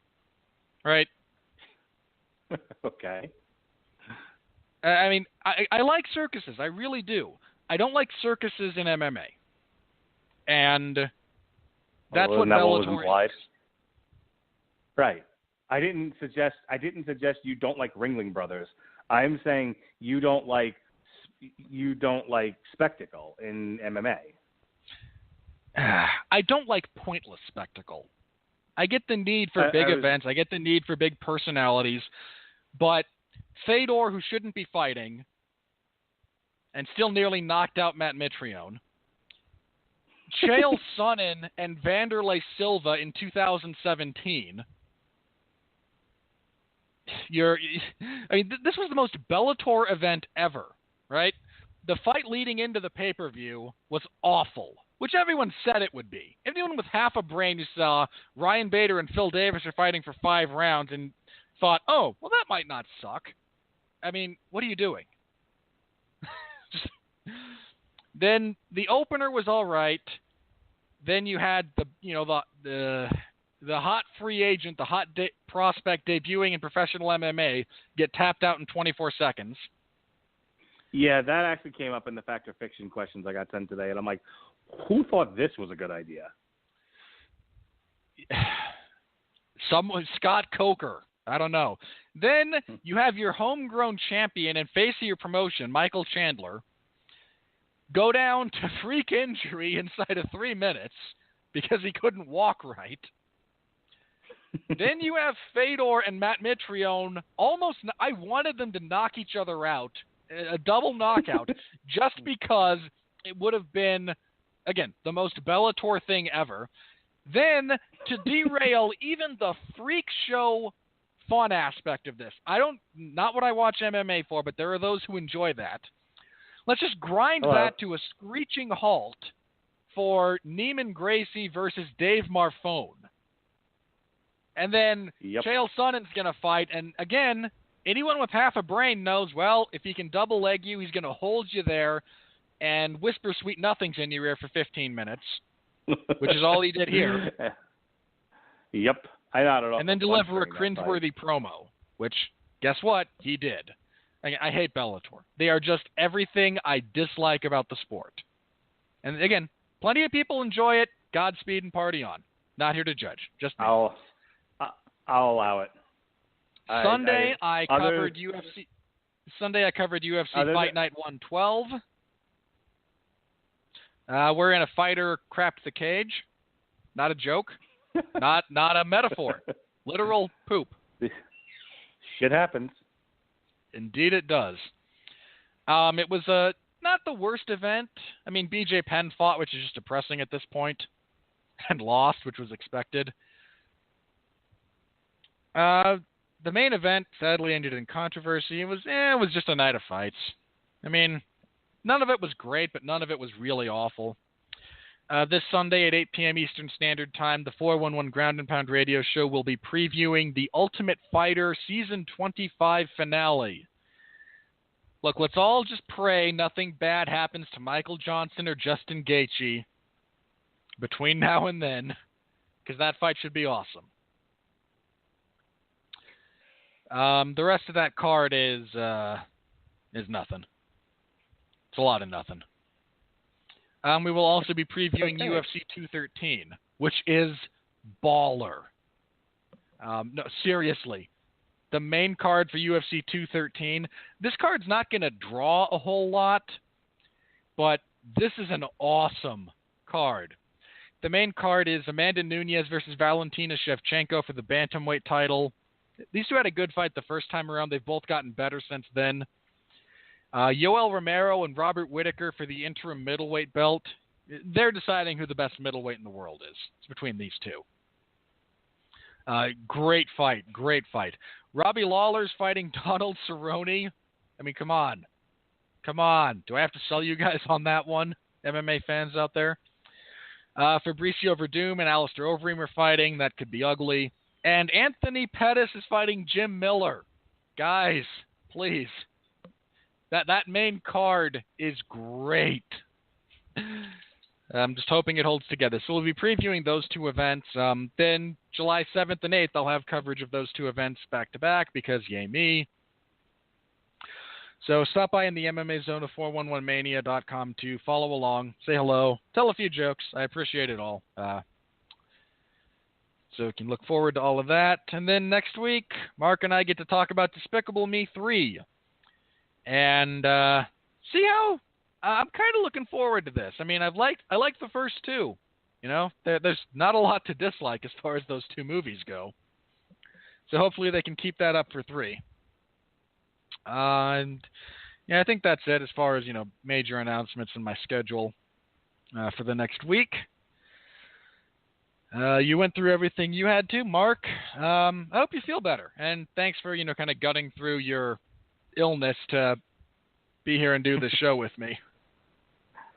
Speaker 2: right?
Speaker 3: Okay.
Speaker 2: I like circuses. I really do. I don't like circuses in MMA. And that's what Bellator is.
Speaker 3: Right. I didn't suggest you don't like Ringling Brothers. I'm saying you don't like spectacle in MMA.
Speaker 2: I don't like pointless spectacle. I get the need for big events. I get the need for big personalities. But Fedor, who shouldn't be fighting, and still nearly knocked out Matt Mitrione. Chael Sonnen and Vanderlei Silva in 2017. This was the most Bellator event ever, right? The fight leading into the pay-per-view was awful, which everyone said it would be. Anyone with half a brain who saw Ryan Bader and Phil Davis are fighting for 5 rounds and thought, oh, well, that might not suck. I mean, what are you doing? Then the opener was all right. Then you had the hot free agent, the hot prospect debuting in professional MMA get tapped out in 24 seconds.
Speaker 3: Yeah, that actually came up in the Fact or Fiction questions I got sent today, and I'm like, who thought this was a good idea?
Speaker 2: Scott Coker. I don't know. Then you have your homegrown champion and face of your promotion, Michael Chandler, go down to freak injury inside of 3 minutes because he couldn't walk right. Then you have Fedor and Matt Mitrione I wanted them to knock each other out, a double knockout, just because it would have been, again, the most Bellator thing ever. Then to derail even the freak show fun aspect of this. Not what I watch MMA for, but there are those who enjoy that. Let's just grind that to a screeching halt for Neiman Gracie versus Dave Marfone. And then Chael Sonnen's going to fight. And again, anyone with half a brain knows, well, if he can double leg you, he's going to hold you there and whisper sweet nothings in your ear for 15 minutes, which is all he did here.
Speaker 3: Yep. I not at all.
Speaker 2: And then deliver a cringeworthy promo, which, guess what? He did. I hate Bellator. They are just everything I dislike about the sport. And again, plenty of people enjoy it. Godspeed and party on. Not here to judge. Just me.
Speaker 3: I'll allow it.
Speaker 2: Sunday I covered UFC. Sunday I covered UFC Fight Night 112. Wherein a fighter crapped the cage. Not a joke. Not a metaphor. Literal poop.
Speaker 3: Shit happens.
Speaker 2: Indeed it does. It was not the worst event. I mean, BJ Penn fought, which is just depressing at this point, and lost, which was expected. The main event sadly ended in controversy. It was just a night of fights. I mean, none of it was great, but none of it was really awful. This Sunday at 8 p.m. Eastern Standard Time, the 411 Ground and Pound radio show will be previewing the Ultimate Fighter Season 25 finale. Look, let's all just pray nothing bad happens to Michael Johnson or Justin Gaethje between now and then, because that fight should be awesome. The rest of that card is nothing. It's a lot of nothing. We will also be previewing UFC 213, which is baller. No, seriously. The main card for UFC 213, this card's not going to draw a whole lot, but this is an awesome card. The main card is Amanda Nunes versus Valentina Shevchenko for the bantamweight title. These two had a good fight the first time around. They've both gotten better since then. Yoel Romero and Robert Whittaker for the interim middleweight belt. They're deciding who the best middleweight in the world is. It's between these two. Great fight. Robbie Lawler's fighting Donald Cerrone. I mean, come on. Do I have to sell you guys on that one, MMA fans out there? Fabricio Verdum and Alistair Overeem are fighting. That could be ugly. And Anthony Pettis is fighting Jim Miller. Guys, please. That main card is great. I'm just hoping it holds together. So we'll be previewing those two events. Then July 7th and 8th, I'll have coverage of those two events back-to-back because yay me. So stop by in the MMA Zone of 411mania.com to follow along, say hello, tell a few jokes. I appreciate it all. So you can look forward to all of that. And then next week, Mark and I get to talk about Despicable Me 3. And see how I'm kind of looking forward to this. I mean, I liked the first two. You know, there's not a lot to dislike as far as those two movies go. So hopefully they can keep that up for 3. And yeah, I think that's it as far as major announcements in my schedule. for the next week. You went through everything you had to, Mark. I hope you feel better, and thanks for kind of gutting through your illness to be here and do this show with me.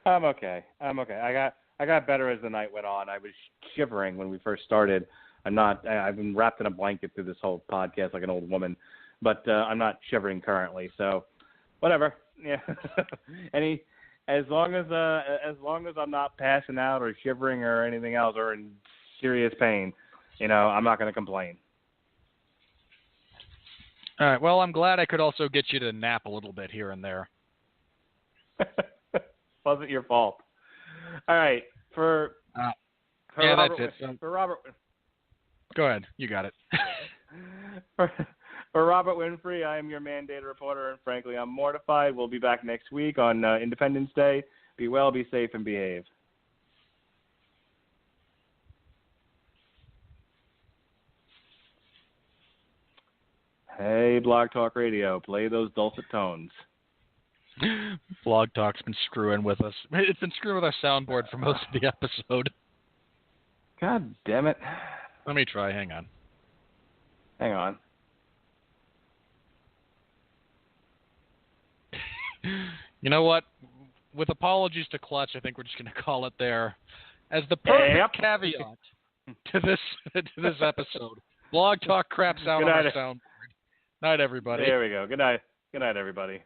Speaker 3: I'm okay. I got better as the night went on. I was shivering when we first started. I've been wrapped in a blanket through this whole podcast like an old woman, but I'm not shivering currently. So, whatever. Yeah. As long as I'm not passing out or shivering or anything else or in serious pain, I'm not going to complain.
Speaker 2: All right. Well, I'm glad I could also get you to nap a little bit here and there.
Speaker 3: Wasn't your fault. All right. For
Speaker 2: Robert,
Speaker 3: that's it. For Robert.
Speaker 2: Go ahead. You got it.
Speaker 3: For Robert Winfrey, I am your mandated reporter, and frankly, I'm mortified. We'll be back next week on Independence Day. Be well, be safe, and behave. Hey, Blog Talk Radio, play those dulcet tones.
Speaker 2: Blog Talk's been screwing with us. It's been screwing with our soundboard for most of the episode.
Speaker 3: God damn it.
Speaker 2: Let me try. Hang on.
Speaker 3: Hang on.
Speaker 2: You know what? With apologies to Clutch, I think we're just going to call it there. As the perfect caveat to this episode, Blog Talk craps out on our soundboard. Night, everybody.
Speaker 3: There we go. Good night. Good night, everybody.